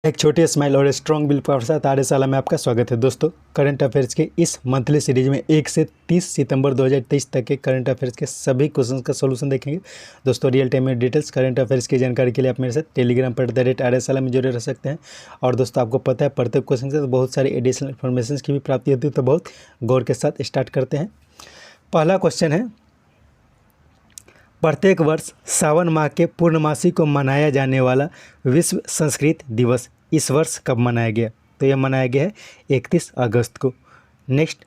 एक छोटी स्माइल और स्ट्रॉन्ग विल पावर के साथ कार्यशाला में आपका स्वागत है। दोस्तों, करंट अफेयर्स के इस मंथली सीरीज में 1 से 30 सितंबर 2023 तक के करंट अफेयर्स के सभी क्वेश्चंस का सोल्यूशन देखेंगे। दोस्तों, रियल टाइम में डिटेल्स करंट अफेयर्स की जानकारी के लिए आप मेरे साथ टेलीग्राम पर @कार्यशाला में जुड़े रह सकते हैं। और दोस्तों, आपको पता है प्रत्येक क्वेश्चन से बहुत सारी एडिशनल इन्फॉर्मेशन की भी प्राप्ति होती है, तो बहुत गौर के साथ स्टार्ट करते हैं। पहला क्वेश्चन है, प्रत्येक वर्ष सावन माह के पूर्णमासी को मनाया जाने वाला विश्व संस्कृत दिवस इस वर्ष कब मनाया गया? तो यह मनाया गया है 31 अगस्त को। नेक्स्ट,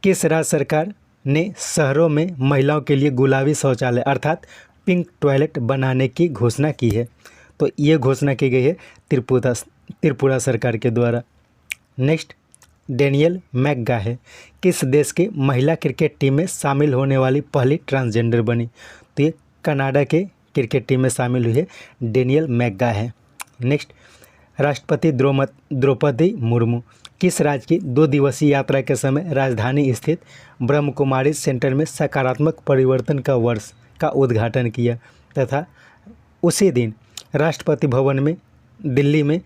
किस राज्य सरकार ने शहरों में महिलाओं के लिए गुलाबी शौचालय अर्थात पिंक टॉयलेट बनाने की घोषणा की है? तो ये घोषणा की गई है त्रिपुरा सरकार के द्वारा। नेक्स्ट, डेनियल मैकगाहे किस देश के महिला क्रिकेट टीम में शामिल होने वाली पहली ट्रांसजेंडर बनी? तो ये कनाडा के क्रिकेट टीम में शामिल हुई है डेनियल मैकगाहे। नेक्स्ट, राष्ट्रपति द्रौपदी मुर्मू किस राज्य की 2 दिवसीय यात्रा के समय राजधानी स्थित ब्रह्म कुमारी सेंटर में सकारात्मक परिवर्तन का वर्ष का उद्घाटन किया तथा उसी दिन राष्ट्रपति भवन में दिल्ली में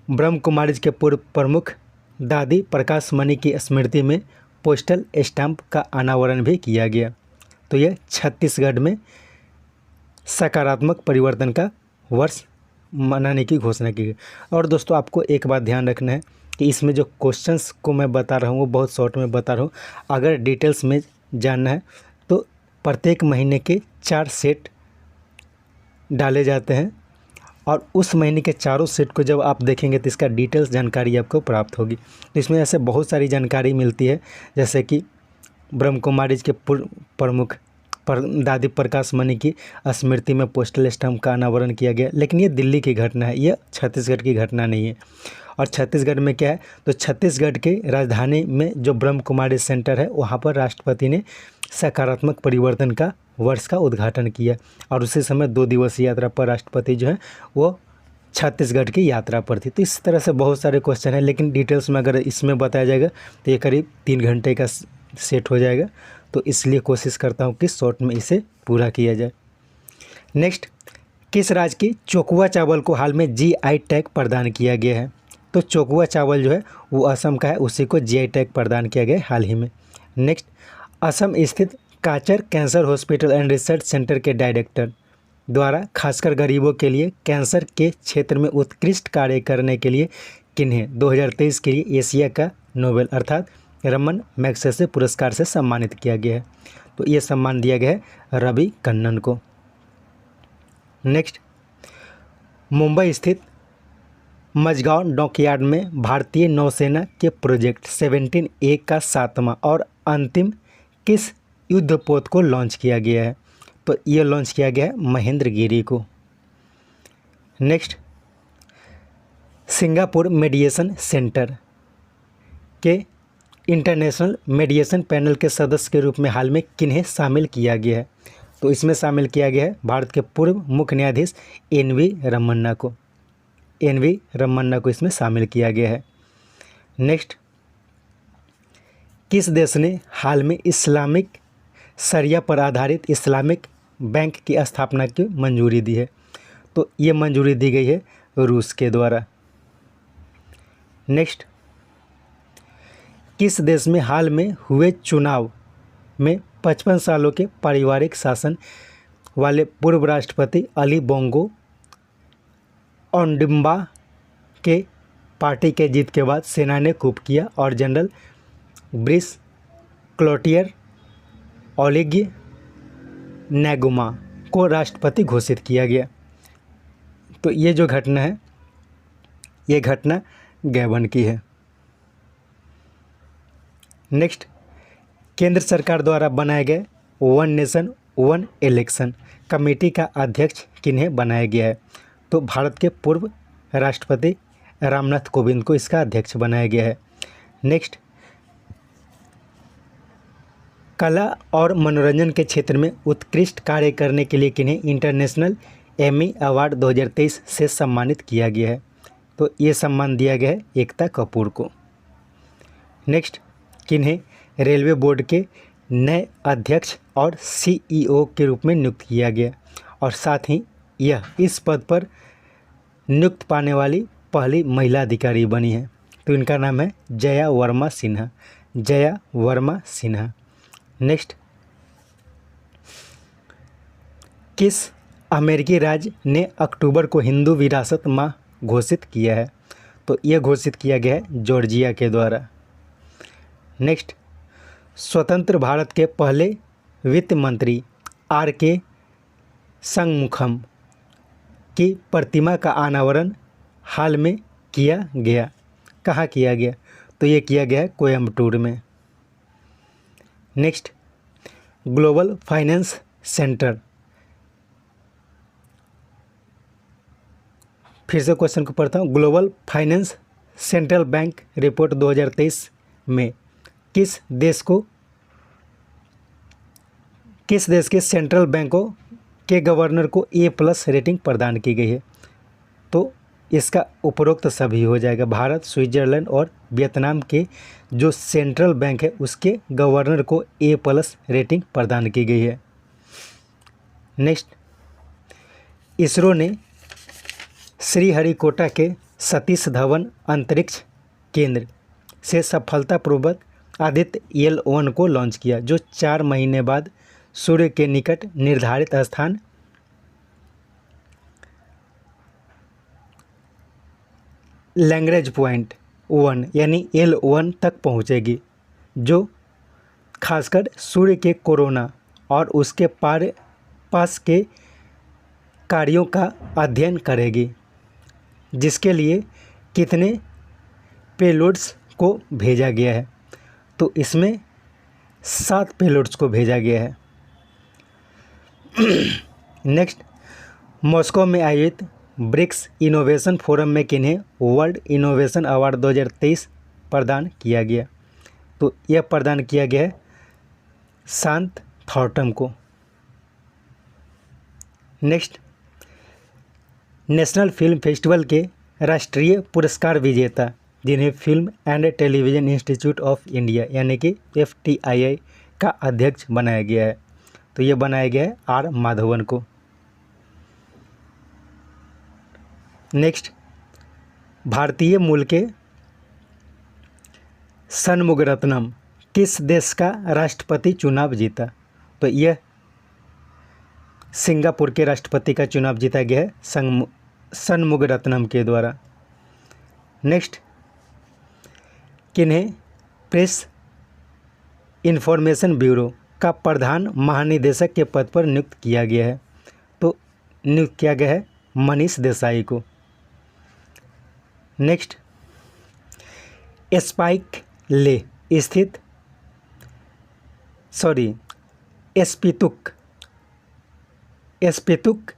ब्रह्म कुमारी के पूर्व प्रमुख दादी प्रकाश मणि की स्मृति में पोस्टल स्टैंप का अनावरण भी किया गया? तो यह छत्तीसगढ़ में सकारात्मक परिवर्तन का वर्ष मनाने की घोषणा की गई। और दोस्तों, आपको एक बात ध्यान रखना है कि इसमें जो क्वेश्चंस को मैं बता रहा हूँ वो बहुत शॉर्ट में बता रहा हूँ। अगर डिटेल्स में जानना है तो प्रत्येक महीने के 4 सेट डाले जाते हैं और उस महीने के चारों सेट को जब आप देखेंगे तो इसका डिटेल्स जानकारी आपको प्राप्त होगी। तो इसमें ऐसे बहुत सारी जानकारी मिलती है, जैसे कि ब्रह्म कुमारी के पूर्व प्रमुख दादी प्रकाश मणि की स्मृति में पोस्टल स्टैंप का अनावरण किया गया। लेकिन ये दिल्ली की घटना है, ये छत्तीसगढ़ की घटना नहीं है। और छत्तीसगढ़ में क्या है, तो छत्तीसगढ़ के राजधानी में जो ब्रह्म कुमारी सेंटर है वहाँ पर राष्ट्रपति ने सकारात्मक परिवर्तन का वर्ष का उद्घाटन किया और उसी समय 2 दिवसीय यात्रा पर राष्ट्रपति जो है वो छत्तीसगढ़ की यात्रा पर थी। तो इस तरह से बहुत सारे क्वेश्चन हैं, लेकिन डिटेल्स में अगर इसमें बताया जाएगा तो ये करीब 3 घंटे का सेट हो जाएगा। तो इसलिए कोशिश करता हूँ कि शॉर्ट में इसे पूरा किया जाए। नेक्स्ट, किस राज्य की चोकुआ चावल को हाल में GI टैग प्रदान किया गया है? तो चोकुआ चावल जो है वो असम का है, उसी को GI टैग प्रदान किया गया है हाल ही में। नेक्स्ट, असम स्थित Cachar cancer hospital and research centre के डायरेक्टर द्वारा खासकर गरीबों के लिए कैंसर के क्षेत्र में उत्कृष्ट कार्य करने के लिए किन्हें 2023 के लिए एशिया का नोबेल अर्थात रमन मैग्सेसे पुरस्कार से सम्मानित किया गया है? तो ये सम्मान दिया गया है रवि कन्नन को। नेक्स्ट, मुंबई स्थित मझगांव डॉकयार्ड में भारतीय नौसेना के प्रोजेक्ट 17A का 7वां और अंतिम किस युद्धपोत को लॉन्च किया गया है? तो ये लॉन्च किया गया है महेंद्रगिरी को। नेक्स्ट, सिंगापुर मेडिएशन सेंटर के इंटरनेशनल मेडिएशन पैनल के सदस्य के रूप में हाल में किन्हें शामिल किया गया है? तो इसमें शामिल किया गया है भारत के पूर्व मुख्य न्यायाधीश NV रमन्ना को। NV रमन्ना को इसमें शामिल किया गया है। नेक्स्ट, किस देश ने हाल में इस्लामिक शरिया पर आधारित इस्लामिक बैंक की स्थापना की मंजूरी दी है? तो ये मंजूरी दी गई है रूस के द्वारा। नेक्स्ट, किस देश में हाल में हुए चुनाव में 55 सालों के पारिवारिक शासन वाले पूर्व राष्ट्रपति अली बोंगो ओंडिम्बा के पार्टी के जीत के बाद सेना ने कूप किया और जनरल ब्रिस क्लोटियर ओलिग्य नेगुमा को राष्ट्रपति घोषित किया गया? तो ये जो घटना है ये घटना गैबन की है। नेक्स्ट, केंद्र सरकार द्वारा बनाए गए one nation one election committee का अध्यक्ष किन्हें बनाया गया है? तो भारत के पूर्व राष्ट्रपति रामनाथ कोविंद को इसका अध्यक्ष बनाया गया है। नेक्स्ट, कला और मनोरंजन के क्षेत्र में उत्कृष्ट कार्य करने के लिए किन्हें इंटरनेशनल एमी अवार्ड 2023 से सम्मानित किया गया है? तो ये सम्मान दिया गया है एकता कपूर को। नेक्स्ट, किन्हें रेलवे बोर्ड के नए अध्यक्ष और CEO के रूप में नियुक्त किया गया? और साथ ही यह इस पद पर नियुक्त पाने वाली पहली महिला अधिकारी बनी हैं। तो इनका नाम है जया वर्मा सिन्हा, जया वर्मा सिन्हा। नेक्स्ट, किस अमेरिकी राज्य ने अक्टूबर को हिंदू विरासत माह घोषित किया है? तो ये घोषित किया गया है जॉर्जिया के द्वारा। नेक्स्ट, स्वतंत्र भारत के पहले वित्त मंत्री आर.के. शंगमुखम की प्रतिमा का अनावरण हाल में किया गया। कहाँ किया गया? तो ये किया गया है कोयम्बटूर में। नेक्स्ट, ग्लोबल फाइनेंस सेंटर, फिर से क्वेश्चन को पढ़ता हूँ। Global finance central bank report 2023 में किस देश के सेंट्रल बैंकों के गवर्नर को A+ रेटिंग प्रदान की गई है? तो इसका उपरोक्त सभी हो जाएगा। भारत, स्विट्जरलैंड और वियतनाम के जो सेंट्रल बैंक है उसके गवर्नर को A+ रेटिंग प्रदान की गई है। नेक्स्ट, इसरो ने श्रीहरिकोटा के सतीश धवन अंतरिक्ष केंद्र से सफलतापूर्वक आदित्य L1 को लॉन्च किया, जो 4 महीने बाद सूर्य के निकट निर्धारित स्थान लैग्रेंज पॉइंट 1 यानी L1 तक पहुंचेगी, जो खासकर सूर्य के कोरोना और उसके पास के कार्यों का अध्ययन करेगी, जिसके लिए कितने पेलोड्स को भेजा गया है? तो इसमें 7 पेलोड्स को भेजा गया है। नेक्स्ट, मॉस्को में आयोजित ब्रिक्स इनोवेशन फोरम में किन्हें वर्ल्ड इनोवेशन अवार्ड 2023 प्रदान किया गया? तो यह प्रदान किया गया है शांत थॉर्टम को। नेक्स्ट, नेशनल फिल्म फेस्टिवल के राष्ट्रीय पुरस्कार विजेता जिन्हें film and television institute of India यानी कि FTII का अध्यक्ष बनाया गया है, तो ये बनाया गया है R माधवन को। नेक्स्ट, भारतीय मूल के षणमुगरत्नम किस देश का राष्ट्रपति चुनाव जीता? तो यह सिंगापुर के राष्ट्रपति का चुनाव जीता गया है षणमुगरत्नम के द्वारा। नेक्स्ट, किन्हें प्रेस इंफॉर्मेशन ब्यूरो का प्रधान महानिदेशक के पद पर नियुक्त किया गया है? तो नियुक्त किया गया है मनीष देसाई को। नेक्स्ट, स्पाइक ले स्थित एस्पेतुक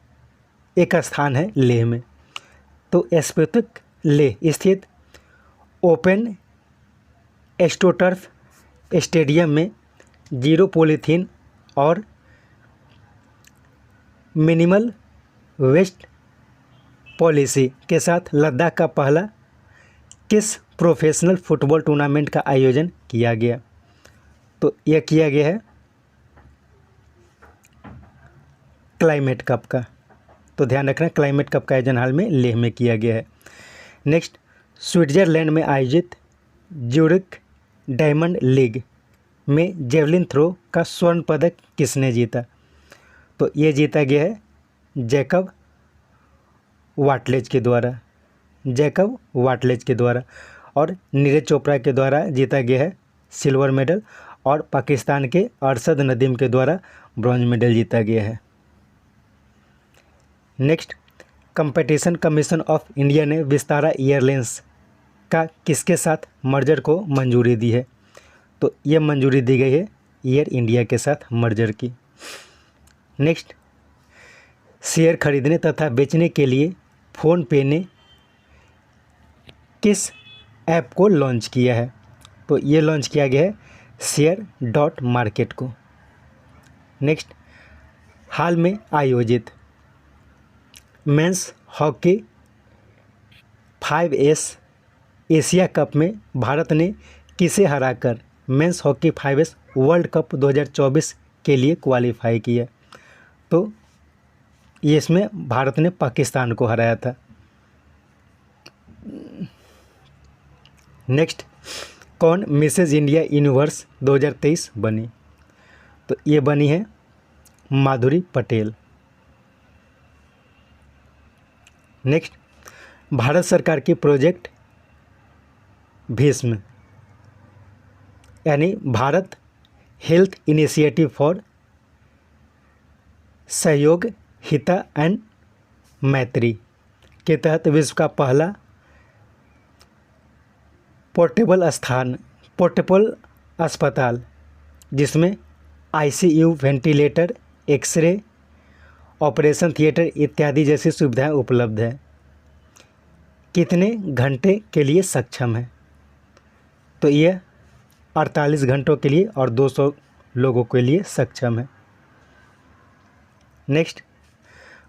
एक स्थान है लेह में, तो एस्पेतुक लेह स्थित ओपन एस्ट्रोटर्फ स्टेडियम में जीरो पॉलीथीन और मिनिमल वेस्ट पॉलिसी के साथ लद्दाख का पहला किस प्रोफेशनल फुटबॉल टूर्नामेंट का आयोजन किया गया? तो यह किया गया है क्लाइमेट कप का। तो ध्यान रखना, क्लाइमेट कप का आयोजन हाल में लेह में किया गया है। नेक्स्ट, स्विट्जरलैंड में आयोजित ज्यूरिख डायमंड लीग में जेवलिन थ्रो का स्वर्ण पदक किसने जीता? तो ये जीता गया है जैकब वाटलेज के द्वारा, और नीरज चोपड़ा के द्वारा जीता गया है सिल्वर मेडल, और पाकिस्तान के अरशद नदीम के द्वारा ब्रॉन्ज मेडल जीता गया है। Next, competition commission of India ने विस्तारा एयरलाइंस का किसके साथ मर्जर को मंजूरी दी है? तो ये मंजूरी दी गई है एयर इंडिया के साथ मर्जर की। नेक्स्ट, शेयर खरीदने तथा बेचने के लिए फ़ोनपे ने किस ऐप को लॉन्च किया है? तो ये लॉन्च किया गया है शेयर.मार्केट को। नेक्स्ट, हाल में आयोजित men's hockey 5S Asia cup में भारत ने किसे हराकर men's hockey 5S world cup 2024 के लिए क्वालिफाई किया? तो ये इसमें भारत ने पाकिस्तान को हराया था। नेक्स्ट, कौन मिसेज इंडिया यूनिवर्स 2023 बनी? तो ये बनी है माधुरी पटेल। नेक्स्ट, भारत सरकार की प्रोजेक्ट भीष्म यानी भारत हेल्थ इनिशिएटिव फॉर सहयोग हिता एंड मैत्री के तहत विश्व का पहला पोर्टेबल अस्पताल जिसमें ICU, ventilator, x-ray, operation theatre इत्यादि जैसी सुविधाएं उपलब्ध हैं, कितने घंटे के लिए सक्षम है? तो यह 48 घंटों के लिए और 200 लोगों के लिए सक्षम है। नेक्स्ट,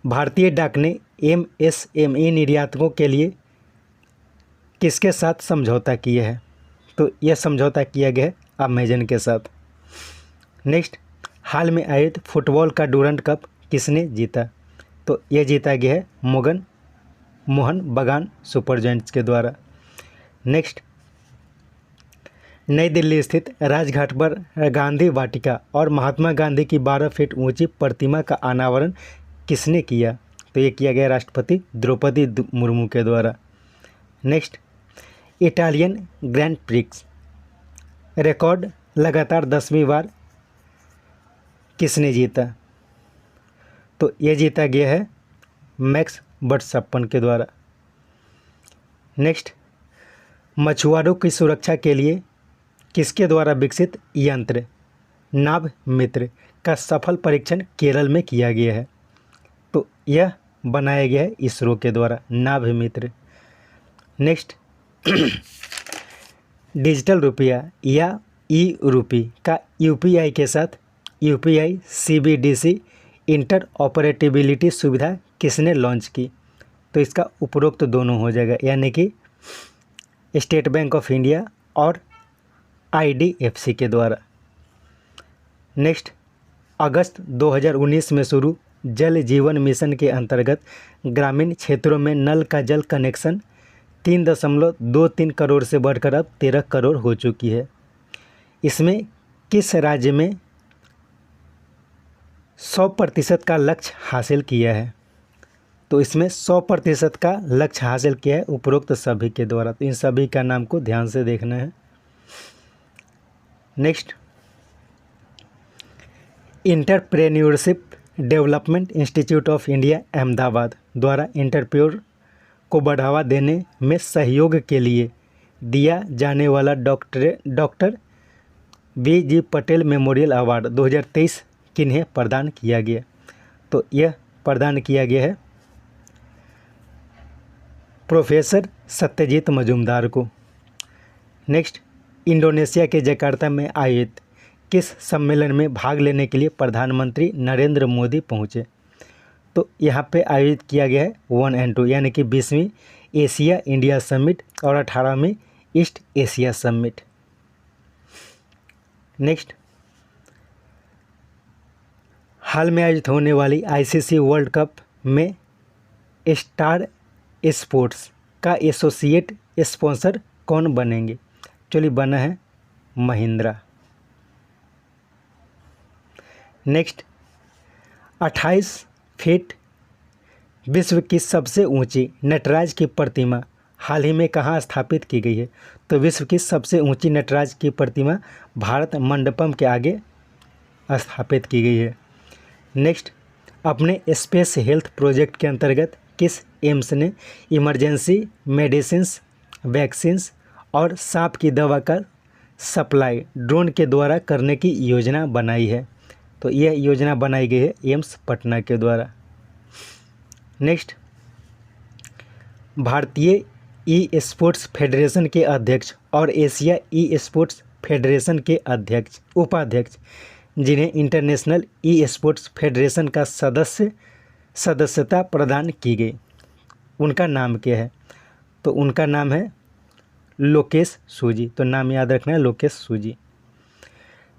भारतीय डाक ने एमएसएमई निर्यातकों के लिए किसके साथ समझौता किया है? तो यह समझौता किया गया है अमेजन के साथ। नेक्स्ट, हाल में आयोजित फुटबॉल का डूरंड कप किसने जीता? तो यह जीता गया है मोहन बगान सुपर जायंट्स के द्वारा। नेक्स्ट, नई दिल्ली स्थित राजघाट पर गांधी वाटिका और महात्मा गांधी की 12 फीट ऊंची प्रतिमा का अनावरण किसने किया? तो ये किया गया राष्ट्रपति द्रौपदी मुर्मू के द्वारा। Next, Italian grand prix record लगातार 10वीं बार किसने जीता? तो ये जीता गया है मैक्स वर्स्टैपन के द्वारा। नेक्स्ट, मछुआरों की सुरक्षा के लिए किसके द्वारा विकसित यंत्र नाभ मित्र का सफल परीक्षण केरल में किया गया है? तो यह बनाया गया है इसरो के द्वारा नाभ मित्र। नेक्स्ट, डिजिटल रुपया या ई रूपी का यूपीआई के साथ यूपीआई सीबीडीसी इंटरऑपरेटिबिलिटी सुविधा किसने लॉन्च की? तो इसका उपरोक्त दोनों हो जाएगा, यानी कि स्टेट बैंक ऑफ इंडिया और आईडीएफसी के द्वारा। नेक्स्ट, अगस्त 2019 में शुरू जल जीवन मिशन के अंतर्गत ग्रामीण क्षेत्रों में नल का जल कनेक्शन 3.23 करोड़ से बढ़कर अब 13 करोड़ हो चुकी है। इसमें किस राज्य में 100% का लक्ष्य हासिल किया है? तो इसमें 100% का लक्ष्य हासिल किया है उपरोक्त सभी के द्वारा। तो इन सभी का नाम को ध्यान से देखना है। Next, entrepreneurship development institute of India Ahmedabad द्वारा एंटरप्रेन्योर को बढ़ावा देने में सहयोग के लिए दिया जाने वाला doctor BG. Patel memorial award 2023 किन्हें प्रदान किया गया? तो यह प्रदान किया गया है प्रोफेसर सत्यजीत मजूमदार को। नेक्स्ट, इंडोनेशिया के जकार्ता में आयोजित किस सम्मेलन में भाग लेने के लिए प्रधानमंत्री नरेंद्र मोदी पहुंचे? तो यहाँ पे आयोजित किया गया है 1 और 2 यानी कि 20वीं एशिया इंडिया समिट और 18वीं ईस्ट एशिया समिट। नेक्स्ट, हाल में आयोजित होने वाली आईसीसी वर्ल्ड कप में स्टार स्पोर्ट्स का एसोसिएट स्पॉन्सर कौन बनेंगे? चलिए, बना है महिंद्रा। नेक्स्ट, 28 फीट विश्व की सबसे ऊंची नटराज की प्रतिमा हाल ही में कहाँ स्थापित की गई है? तो विश्व की सबसे ऊंची नटराज की प्रतिमा भारत मंडपम के आगे स्थापित की गई है। नेक्स्ट, अपने स्पेस हेल्थ प्रोजेक्ट के अंतर्गत किस एम्स ने इमरजेंसी मेडिसिन्स, वैक्सीन्स और सांप की दवा का सप्लाई ड्रोन के द्वारा करने की योजना बनाई है? तो यह योजना बनाई गई है एम्स पटना के द्वारा। नेक्स्ट, भारतीय ई स्पोर्ट्स फेडरेशन के अध्यक्ष और एशिया ई स्पोर्ट्स फेडरेशन के उपाध्यक्ष जिन्हें इंटरनेशनल ई स्पोर्ट्स फेडरेशन का सदस्यता प्रदान की गई, उनका नाम क्या है? तो उनका नाम है लोकेश सूजी। तो नाम याद रखना है, लोकेश सूजी।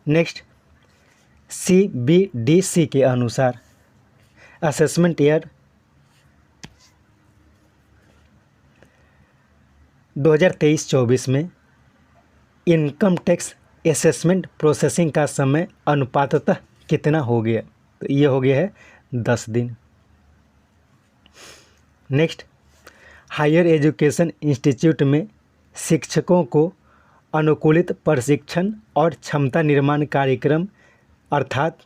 नेक्स्ट, सीबीडीसी के अनुसार असेसमेंट ईयर 2023-24 में इनकम टैक्स असेसमेंट प्रोसेसिंग का समय अनुपाततः कितना हो गया? तो ये हो गया है 10 दिन। नेक्स्ट, हायर एजुकेशन इंस्टीट्यूट में शिक्षकों को अनुकूलित प्रशिक्षण और क्षमता निर्माण कार्यक्रम अर्थात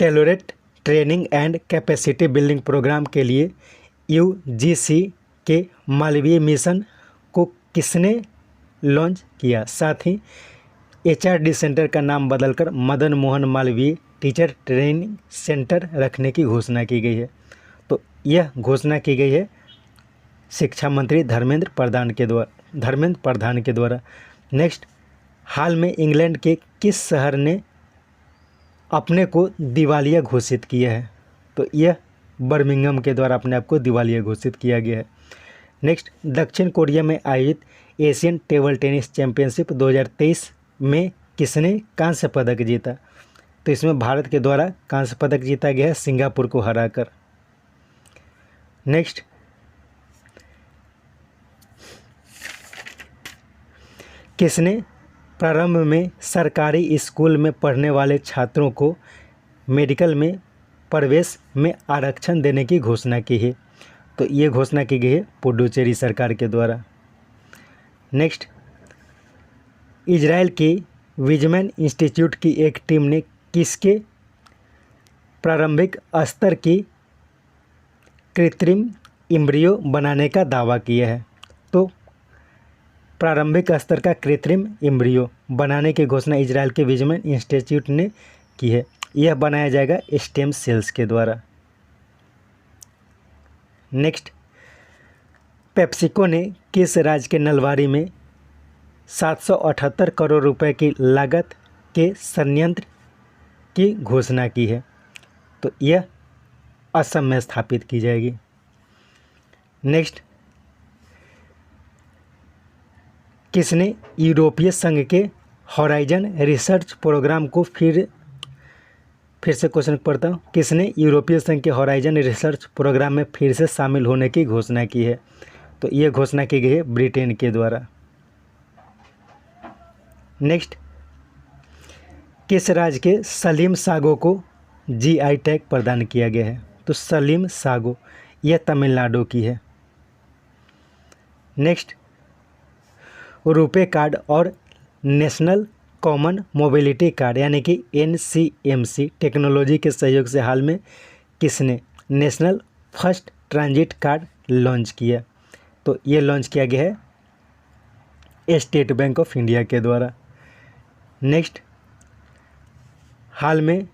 tailored training and capacity building programme के लिए यूजीसी के मालवीय मिशन को किसने लॉन्च किया? साथ ही एचआरडी सेंटर का नाम बदलकर Madan Mohan Malviya teacher training centre रखने की घोषणा की गई है। तो यह घोषणा की गई है शिक्षा मंत्री धर्मेंद्र प्रधान के द्वारा। नेक्स्ट, हाल में इंग्लैंड के किस शहर ने अपने को दिवालिया घोषित किया है? तो यह बर्मिंघम के द्वारा अपने आप को दिवालिया घोषित किया गया है। नेक्स्ट, दक्षिण कोरिया में आयोजित एशियन टेबल टेनिस चैंपियनशिप 2023 में किसने कांस्य पदक जीता? तो इसमें भारत के द्वारा कांस्य पदक जीता गया है सिंगापुर को हराकर। नेक्स्ट, किसने प्रारंभ में सरकारी स्कूल में पढ़ने वाले छात्रों को मेडिकल में प्रवेश में आरक्षण देने की घोषणा की है? तो ये घोषणा की गई है पुडुचेरी सरकार के द्वारा। नेक्स्ट, इजराइल के विजमैन इंस्टीट्यूट की एक टीम ने किसके प्रारंभिक स्तर की कृत्रिम एम्ब्रियो बनाने का दावा किया है? तो प्रारंभिक स्तर का कृत्रिम एम्ब्रियो बनाने की घोषणा इजराइल के विजमैन इंस्टीट्यूट ने की है। यह बनाया जाएगा स्टेम सेल्स के द्वारा। नेक्स्ट, पेप्सिको ने किस राज्य के नलबारी में 778 करोड़ रुपए की लागत के संयंत्र की घोषणा की है? तो यह असम में स्थापित की जाएगी। नेक्स्ट, किसने यूरोपीय संघ के हॉराइजन रिसर्च प्रोग्राम को फिर से क्वेश्चन पढ़ता हूँ, किसने यूरोपीय संघ के हॉराइजन रिसर्च प्रोग्राम में फिर से शामिल होने की घोषणा की है? तो यह घोषणा की गई है ब्रिटेन के द्वारा। नेक्स्ट, किस राज्य के सलीम सागो को जीआई टैग प्रदान किया गया है? तो सलीम सागो यह तमिलनाडु की है। नेक्स्ट, रुपे कार्ड और नेशनल कॉमन मोबिलिटी कार्ड यानी कि एनसीएमसी टेक्नोलॉजी के सहयोग से हाल में किसने national first transit card launch किया? तो ये लॉन्च किया गया है स्टेट बैंक ऑफ इंडिया के द्वारा। नेक्स्ट, हाल में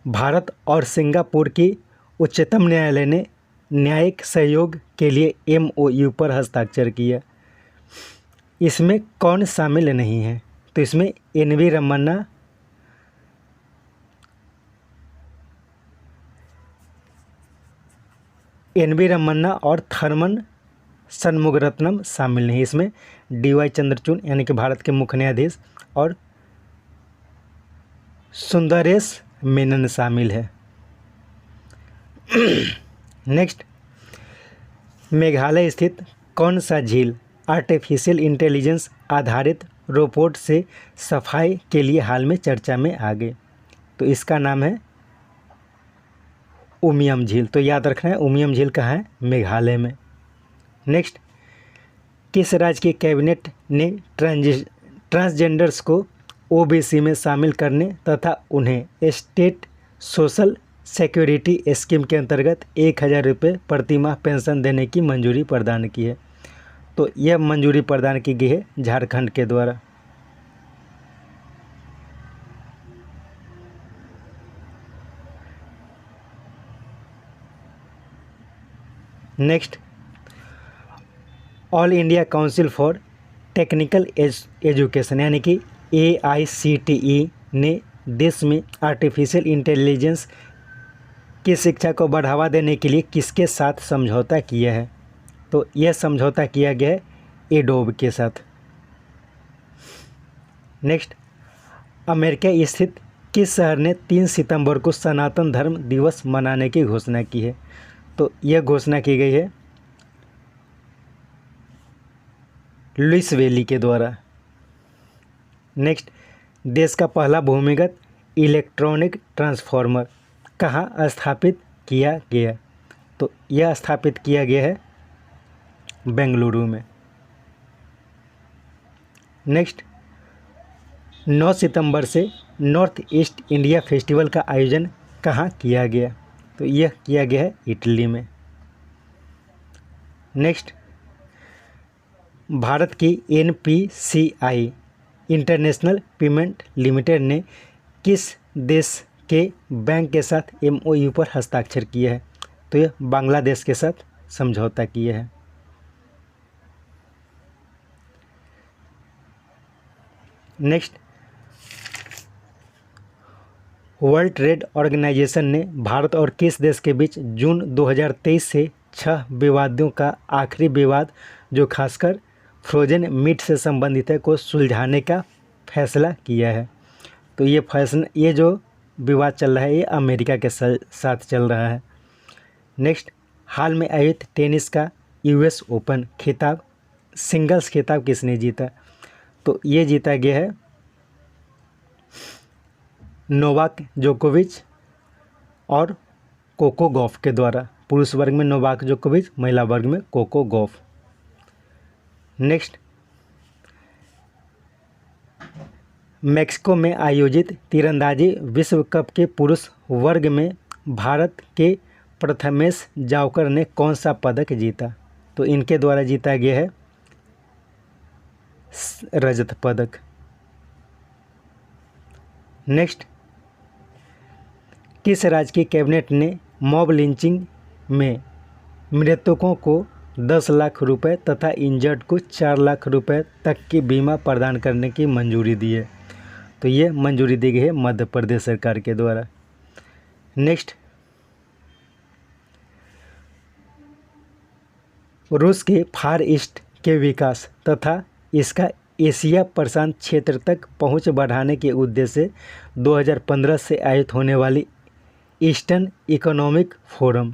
भारत और सिंगापुर की उच्चतम न्यायालय ने न्यायिक सहयोग के लिए एमओयू पर हस्ताक्षर किया। इसमें कौन शामिल नहीं है? तो इसमें एनवी रमन्ना और थर्मन षणमुगरत्नम शामिल नहीं। इसमें डीवाई चंद्रचूड़ यानी कि भारत के मुख्य न्यायाधीश और सुंदरेश मेनन शामिल है। नेक्स्ट, मेघालय स्थित कौन सा झील आर्टिफिशियल इंटेलिजेंस आधारित रोबोट से सफाई के लिए हाल में चर्चा में आ गए? तो इसका नाम है उमियम झील। तो याद रखना है उमियम झील कहाँ है? मेघालय में। नेक्स्ट, किस राज्य की कैबिनेट ने ट्रांसजेंडर्स को ओबीसी में शामिल करने तथा उन्हें स्टेट सोशल सिक्योरिटी स्कीम के अंतर्गत 1000 रुपये प्रति माह पेंशन देने की मंजूरी प्रदान की है? तो यह मंजूरी प्रदान की गई है झारखंड के द्वारा। Next, all India council for technical education यानी कि AICTE ने देश में आर्टिफिशियल इंटेलिजेंस की शिक्षा को बढ़ावा देने के लिए किसके साथ समझौता किया है? तो यह समझौता किया गया है एडोब के साथ। नेक्स्ट, अमेरिका स्थित किस शहर ने 3 सितंबर को सनातन धर्म दिवस मनाने की घोषणा की है? तो यह घोषणा की गई है लुइस वेली के द्वारा। नेक्स्ट, देश का पहला भूमिगत इलेक्ट्रॉनिक ट्रांसफार्मर कहाँ स्थापित किया गया? तो यह स्थापित किया गया है बेंगलुरु में। नेक्स्ट, 9 सितंबर से नॉर्थ ईस्ट इंडिया फेस्टिवल का आयोजन कहाँ किया गया? तो यह किया गया है इटली में। नेक्स्ट, भारत की NPCI इंटरनेशनल पेमेंट लिमिटेड ने किस देश के बैंक के साथ MOU पर हस्ताक्षर किया है? तो यह बांग्लादेश के साथ समझौता किया है। नेक्स्ट, वर्ल्ड ट्रेड ऑर्गेनाइजेशन ने भारत और किस देश के बीच जून 2023 से 6 विवादों का आखिरी विवाद जो खासकर फ्रोजन मीट से संबंधित है को सुलझाने का फैसला किया है? तो ये जो विवाद चल रहा है ये अमेरिका के साथ चल रहा है। नेक्स्ट, हाल में आयोजित टेनिस का US ओपन खिताब सिंगल्स खिताब किसने जीता? तो ये जीता गया है नोवाक जोकोविच और कोको गॉफ के द्वारा। पुरुष वर्ग में नोवाक जोकोविच, महिला वर्ग में कोको गॉफ। नेक्स्ट, मेक्सिको में आयोजित तीरंदाजी विश्व कप के पुरुष वर्ग में भारत के प्रथमेश जावकर ने कौन सा पदक जीता? तो इनके द्वारा जीता गया है रजत पदक। नेक्स्ट, किस राज्य की कैबिनेट ने मॉब लिंचिंग में मृतकों को 10 लाख रुपए तथा इंजर्ड को 4 लाख रुपए तक की बीमा प्रदान करने की मंजूरी दी है? तो ये मंजूरी दी गई है मध्य प्रदेश सरकार के द्वारा। नेक्स्ट, रूस के फार ईस्ट के विकास तथा इसका एशिया प्रशांत क्षेत्र तक पहुंच बढ़ाने के उद्देश्य से 2015 से आयोजित होने वाली ईस्टर्न इकोनॉमिक फोरम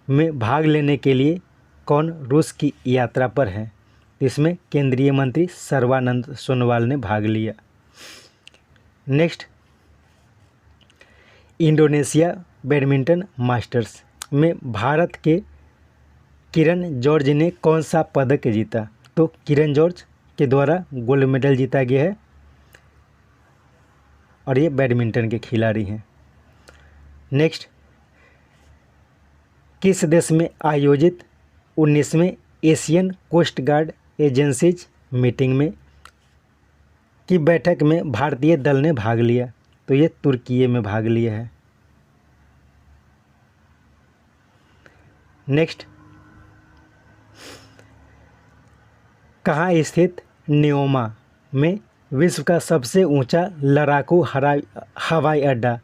में भाग लेने के लिए कौन रूस की यात्रा पर है? इसमें केंद्रीय मंत्री सर्बानंद सोनोवाल ने भाग लिया। नेक्स्ट, इंडोनेशिया बैडमिंटन मास्टर्स में भारत के किरण जॉर्ज ने कौन सा पदक जीता? तो किरण जॉर्ज के द्वारा गोल्ड मेडल जीता गया है और ये बैडमिंटन के खिलाड़ी हैं। नेक्स्ट, किस देश में आयोजित 19वें Asian coast guard agencies meeting में की बैठक में भारतीय दल ने भाग लिया? तो ये तुर्की में भाग लिया है। नेक्स्ट, कहाँ स्थित न्योमा में विश्व का सबसे ऊंचा लड़ाकू हवाई अड्डा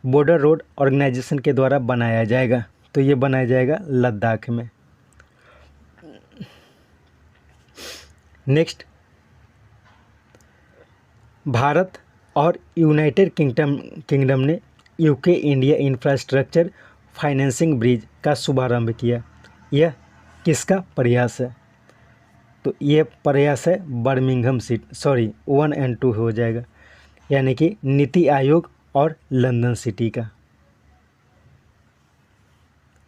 बॉर्डर रोड ऑर्गेनाइजेशन के द्वारा बनाया जाएगा? तो ये बनाया जाएगा लद्दाख में। नेक्स्ट, भारत और यूनाइटेड किंगडम ने UK India infrastructure financing bridge का शुभारंभ किया। यह किसका प्रयास है? तो ये प्रयास है बर्मिंघम 1 और 2 हो जाएगा, यानी कि नीति आयोग और लंदन सिटी का।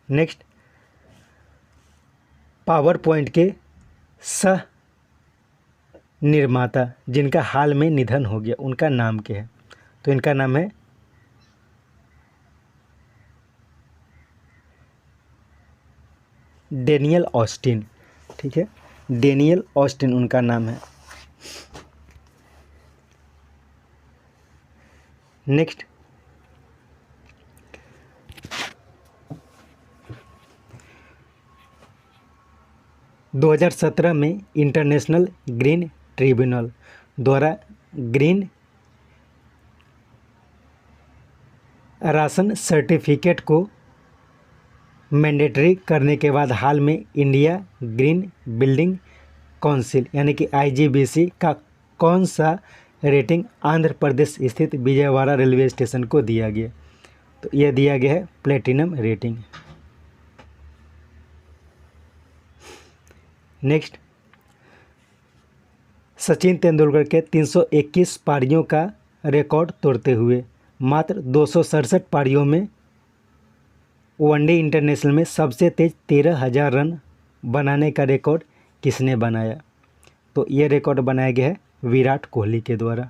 नेक्स्ट, पावर पॉइंट के सह निर्माता जिनका हाल में निधन हो गया उनका नाम क्या है? तो इनका नाम है डेनियल ऑस्टिन। ठीक है, डेनियल ऑस्टिन उनका नाम है। नेक्स्ट, दो 2017 में इंटरनेशनल ग्रीन ट्रिब्यूनल द्वारा ग्रीन राशन सर्टिफिकेट को मैंडेटरी करने के बाद हाल में इंडिया ग्रीन बिल्डिंग काउंसिल यानी कि IGBC का कौन सा रेटिंग आंध्र प्रदेश स्थित विजयवाड़ा रेलवे स्टेशन को दिया गया? तो यह दिया गया है platinum rating. Next, Sachin Tendulkar के 321 पारियों का रिकॉर्ड तोड़ते हुए मात्र 267 पारियों में वनडे इंटरनेशनल में सबसे तेज 13,000 रन बनाने का रिकॉर्ड किसने बनाया? तो ये रिकॉर्ड बनाया गया है विराट कोहली के द्वारा।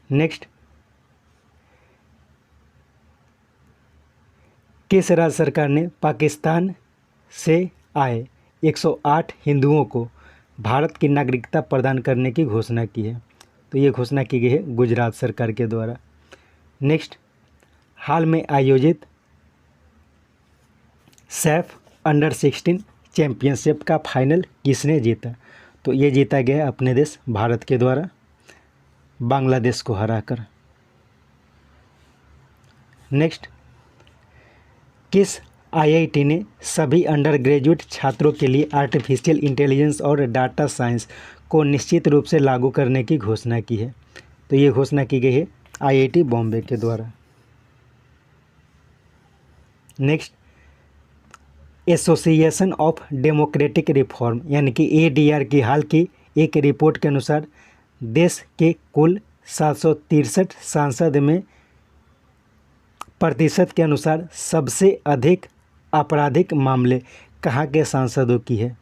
नेक्स्ट, किस राज्य सरकार ने पाकिस्तान से आए 108 हिंदुओं को भारत की नागरिकता प्रदान करने की घोषणा की है? तो ये घोषणा की गई है गुजरात सरकार के द्वारा। नेक्स्ट, हाल में आयोजित सैफ अंडर 16 चैंपियनशिप का फाइनल किसने जीता? तो ये जीता गया है अपने देश भारत के द्वारा बांग्लादेश को हराकर। नेक्स्ट, किस आईआईटी ने सभी अंडर ग्रेजुएट छात्रों के लिए आर्टिफिशियल इंटेलिजेंस और डाटा साइंस को निश्चित रूप से लागू करने की घोषणा की है? तो ये घोषणा की गई है आईआईटी बॉम्बे के द्वारा। Next, association of democratic reform यानी कि एडीआर की हाल की एक रिपोर्ट के अनुसार देश के कुल 763 सांसद में प्रतिशत के अनुसार सबसे अधिक आपराधिक मामले कहाँ के सांसदों की है?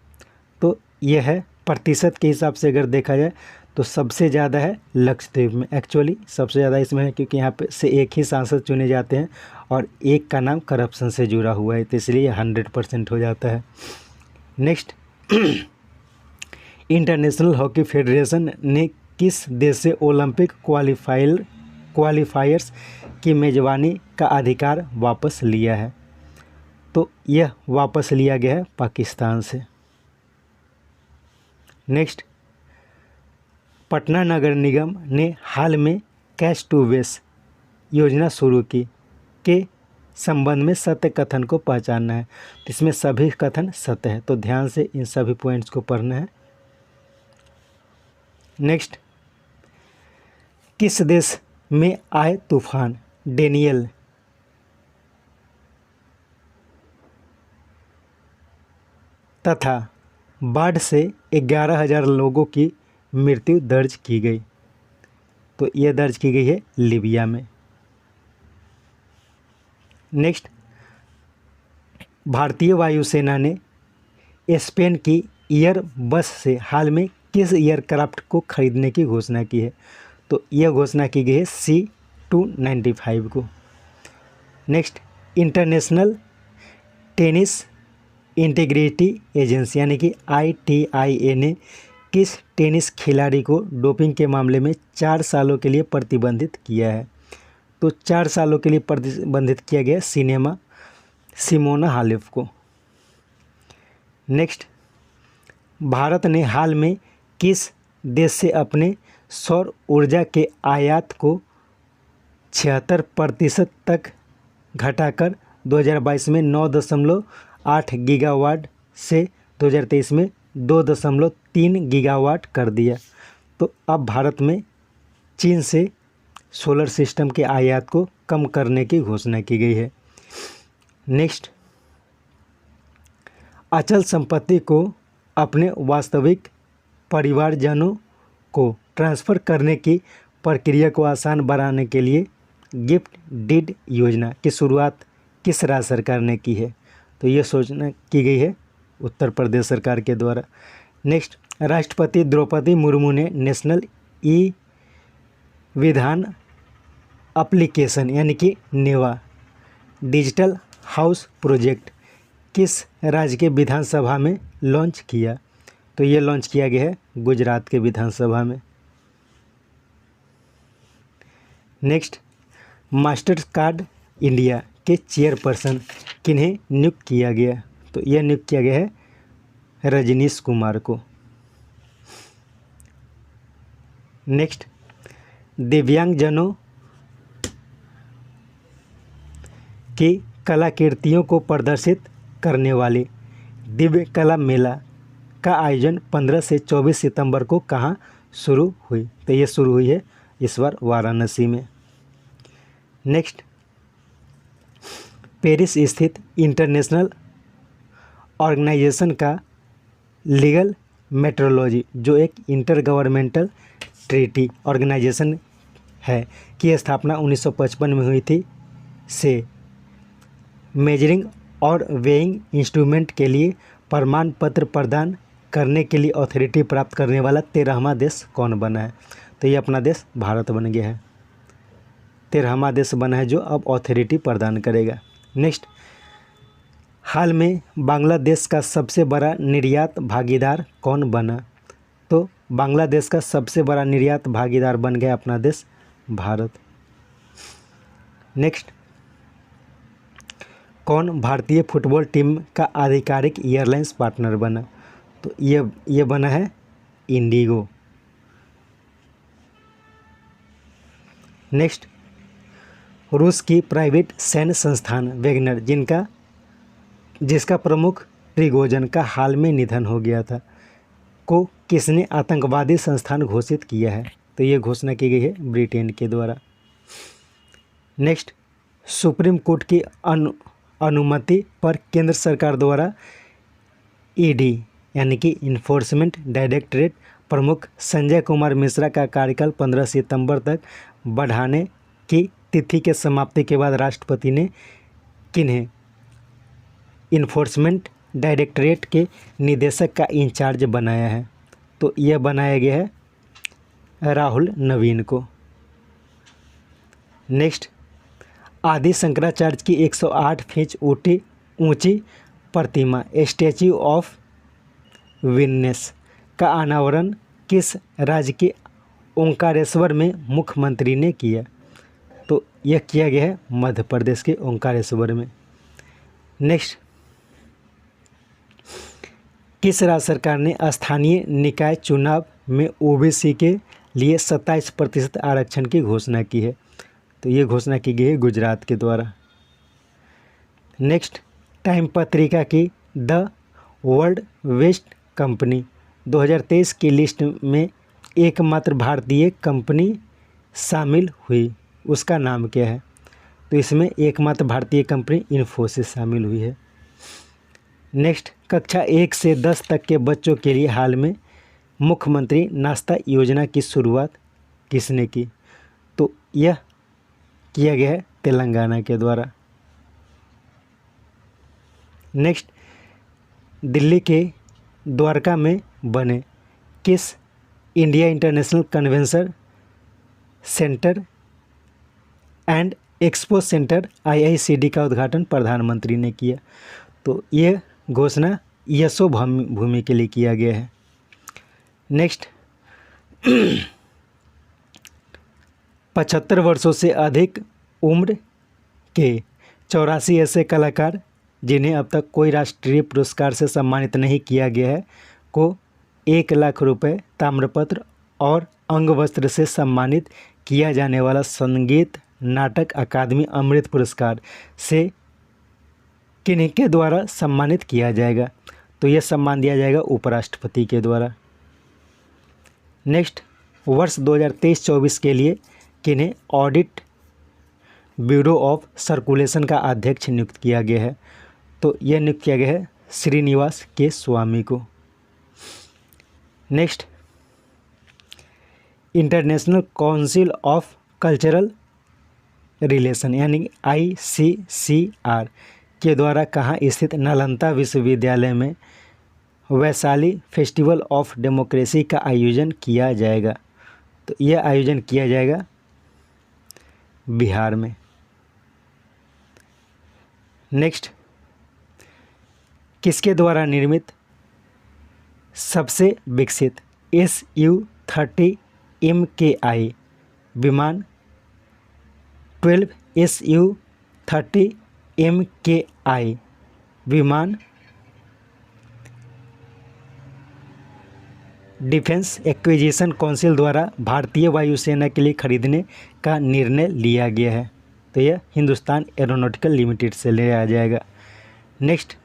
तो यह है प्रतिशत के हिसाब से अगर देखा जाए तो सबसे ज़्यादा है लक्षद्वीप में। एक्चुअली सबसे ज़्यादा इसमें है क्योंकि यहाँ पे से एक ही सांसद चुने जाते हैं और एक का नाम करप्शन से जुड़ा हुआ है, तो इसलिए 100% हो जाता है। नेक्स्ट, इंटरनेशनल हॉकी फेडरेशन ने किस देश से ओलंपिक क्वालिफायर्स की मेज़बानी का अधिकार वापस लिया है? तो यह वापस लिया गया है पाकिस्तान से। नेक्स्ट, पटना नगर निगम ने हाल में कैश टू वेस्ट योजना शुरू की के संबंध में सत्य कथन को पहचानना है। तो इसमें सभी कथन सत्य है, तो ध्यान से इन सभी पॉइंट्स को पढ़ना है। नेक्स्ट, किस देश में आए तूफान डेनियल तथा बाढ़ से 11,000 लोगों की मृत्यु दर्ज की गई? तो यह दर्ज की गई है लीबिया में। नेक्स्ट, भारतीय वायुसेना ने स्पेन की एयरबस से हाल में किस एयरक्राफ्ट को खरीदने की घोषणा की है? तो यह घोषणा की गई है C-295 को। Next, international tennis integrity agency यानी कि ITIA ने किस टेनिस खिलाड़ी को डोपिंग के मामले में 4 सालों के लिए प्रतिबंधित किया है? तो 4 सालों के लिए प्रतिबंधित किया गया सिमोना हालेप को। नेक्स्ट, भारत ने हाल में किस देश से अपने सौर ऊर्जा के आयात को 76% तक घटाकर 2022 में 9.8 गीगावाट से 2023 में 2.3 गीगावाट कर दिया? तो अब भारत में चीन से सोलर सिस्टम के आयात को कम करने की घोषणा की गई है। नेक्स्ट, अचल संपत्ति को अपने वास्तविक परिवारजनों को ट्रांसफ़र करने की प्रक्रिया को आसान बनाने के लिए गिफ्ट डीड योजना की शुरुआत किस राज्य सरकार ने की है? तो ये सूचना की गई है उत्तर प्रदेश सरकार के द्वारा। नेक्स्ट, राष्ट्रपति द्रौपदी मुर्मू ने नेशनल ई विधान एप्लीकेशन यानी कि नेवा डिजिटल हाउस प्रोजेक्ट किस राज्य के विधानसभा में लॉन्च किया? तो ये लॉन्च किया गया है गुजरात के विधानसभा में। नेक्स्ट, मास्टर कार्ड इंडिया के चेयरपर्सन किन्हें नियुक्त किया गया? तो यह नियुक्त किया गया है रजनीश कुमार को। नेक्स्ट, दिव्यांगजनों की कलाकृतियों को प्रदर्शित करने वाले दिव्य कला मेला का आयोजन 15 से 24 सितंबर को कहाँ शुरू हुई? तो ये शुरू हुई है इस बार वाराणसी में। नेक्स्ट, पेरिस स्थित इंटरनेशनल ऑर्गेनाइजेशन का लीगल मेट्रोलॉजी जो एक इंटर गवर्नमेंटल ट्रीटी ऑर्गेनाइजेशन है की स्थापना 1955 में हुई थी। से मेजरिंग और वेइंग इंस्ट्रूमेंट के लिए प्रमाण पत्र प्रदान करने के लिए अथॉरिटी प्राप्त करने वाला 13वां देश कौन बना है? तो ये अपना देश भारत बन गया है। 13वां देश बना है जो अब अथॉरिटी प्रदान करेगा। नेक्स्ट, हाल में बांग्लादेश का सबसे बड़ा निर्यात भागीदार कौन बना? तो बांग्लादेश का सबसे बड़ा निर्यात भागीदार बन गया अपना देश भारत। नेक्स्ट, कौन भारतीय फुटबॉल टीम का आधिकारिक एयरलाइंस पार्टनर बना? तो ये बना है इंडिगो। नेक्स्ट, रूस की प्राइवेट सैन्य संस्थान वैगनर जिसका प्रमुख प्रिगोजन का हाल में निधन हो गया था को किसने आतंकवादी संस्थान घोषित किया है? तो ये घोषणा की गई है ब्रिटेन के द्वारा। नेक्स्ट, सुप्रीम कोर्ट की अनुमति पर केंद्र सरकार द्वारा ईडी यानी कि इन्फोर्समेंट डायरेक्टरेट प्रमुख संजय कुमार मिश्रा का कार्यकाल 15 सितंबर तक बढ़ाने की तिथि के समाप्ति के बाद राष्ट्रपति ने किन्हें इन्फोर्समेंट डायरेक्टरेट के निदेशक का इंचार्ज बनाया है? तो यह बनाया गया है राहुल नवीन को। नेक्स्ट, आदि शंकराचार्य की 108 फीट ऊंची प्रतिमा स्टैच्यू ऑफ यूनिटी का अनावरण किस राज्य के ओंकारेश्वर में मुख्यमंत्री ने किया? तो यह किया गया है मध्य प्रदेश के ओंकारेश्वर में। नेक्स्ट, किस राज्य सरकार ने स्थानीय निकाय चुनाव में ओबीसी के लिए 27% आरक्षण की घोषणा की है? तो ये घोषणा की गई है गुजरात के द्वारा। नेक्स्ट, टाइम पत्रिका की द वर्ल्ड बेस्ट कंपनी 2023 की लिस्ट में एकमात्र भारतीय कंपनी शामिल हुई, उसका नाम क्या है? तो इसमें एकमात्र भारतीय कंपनी इन्फोसिस शामिल हुई है। नेक्स्ट, कक्षा 1 से 10 तक के बच्चों के लिए हाल में मुख्यमंत्री नाश्ता योजना की शुरुआत किसने की? तो यह किया गया है तेलंगाना के द्वारा। नेक्स्ट, दिल्ली के द्वारका में बने किस India international convention centre and expo centre IICD का उद्घाटन प्रधानमंत्री ने किया? तो यह घोषणा यशो भूमि के लिए किया गया है। नेक्स्ट, 75 वर्षों से अधिक उम्र के 84 ऐसे कलाकार जिन्हें अब तक कोई राष्ट्रीय पुरस्कार से सम्मानित नहीं किया गया है को 1 लाख रुपए, ताम्रपत्र और अंगवस्त्र से सम्मानित किया जाने वाला संगीत नाटक अकादमी अमृत पुरस्कार से किन्हीं के द्वारा सम्मानित किया जाएगा? तो यह सम्मान दिया जाएगा उपराष्ट्रपति के द्वारा। नेक्स्ट, वर्ष 2023-24 के लिए किन्हें ऑडिट ब्यूरो ऑफ सर्कुलेशन का अध्यक्ष नियुक्त किया गया है? तो यह नियुक्त किया गया है श्रीनिवास के स्वामी को। Next, international council of cultural relation यानी ICCR के द्वारा कहाँ स्थित नालंदा विश्वविद्यालय में वैशाली फेस्टिवल ऑफ डेमोक्रेसी का आयोजन किया जाएगा? तो यह आयोजन किया जाएगा बिहार में। नेक्स्ट, किसके द्वारा निर्मित सबसे विकसित Su-30 MKI विमान 12 Su-30 MKI विमान डिफेंस एक्विजिशन काउंसिल द्वारा भारतीय वायुसेना के लिए खरीदने का निर्णय लिया गया है? तो यह हिंदुस्तान एरोनॉटिकल लिमिटेड से लिया जाएगा। नेक्स्ट,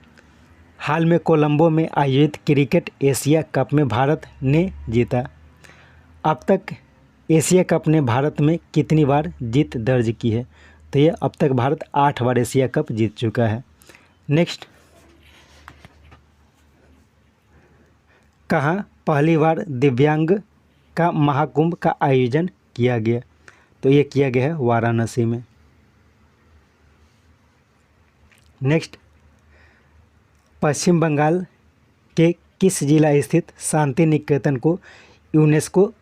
हाल में कोलंबो में आयोजित क्रिकेट एशिया कप में भारत ने जीता। अब तक एशिया कप ने भारत में कितनी बार जीत दर्ज की है? तो यह अब तक भारत 8 बार एशिया कप जीत चुका है। नेक्स्ट, कहाँ पहली बार दिव्यांग का महाकुंभ का आयोजन किया गया? तो ये किया गया है वाराणसी में। नेक्स्ट, पश्चिम बंगाल के किस जिला स्थित शांति निकेतन को यूनेस्को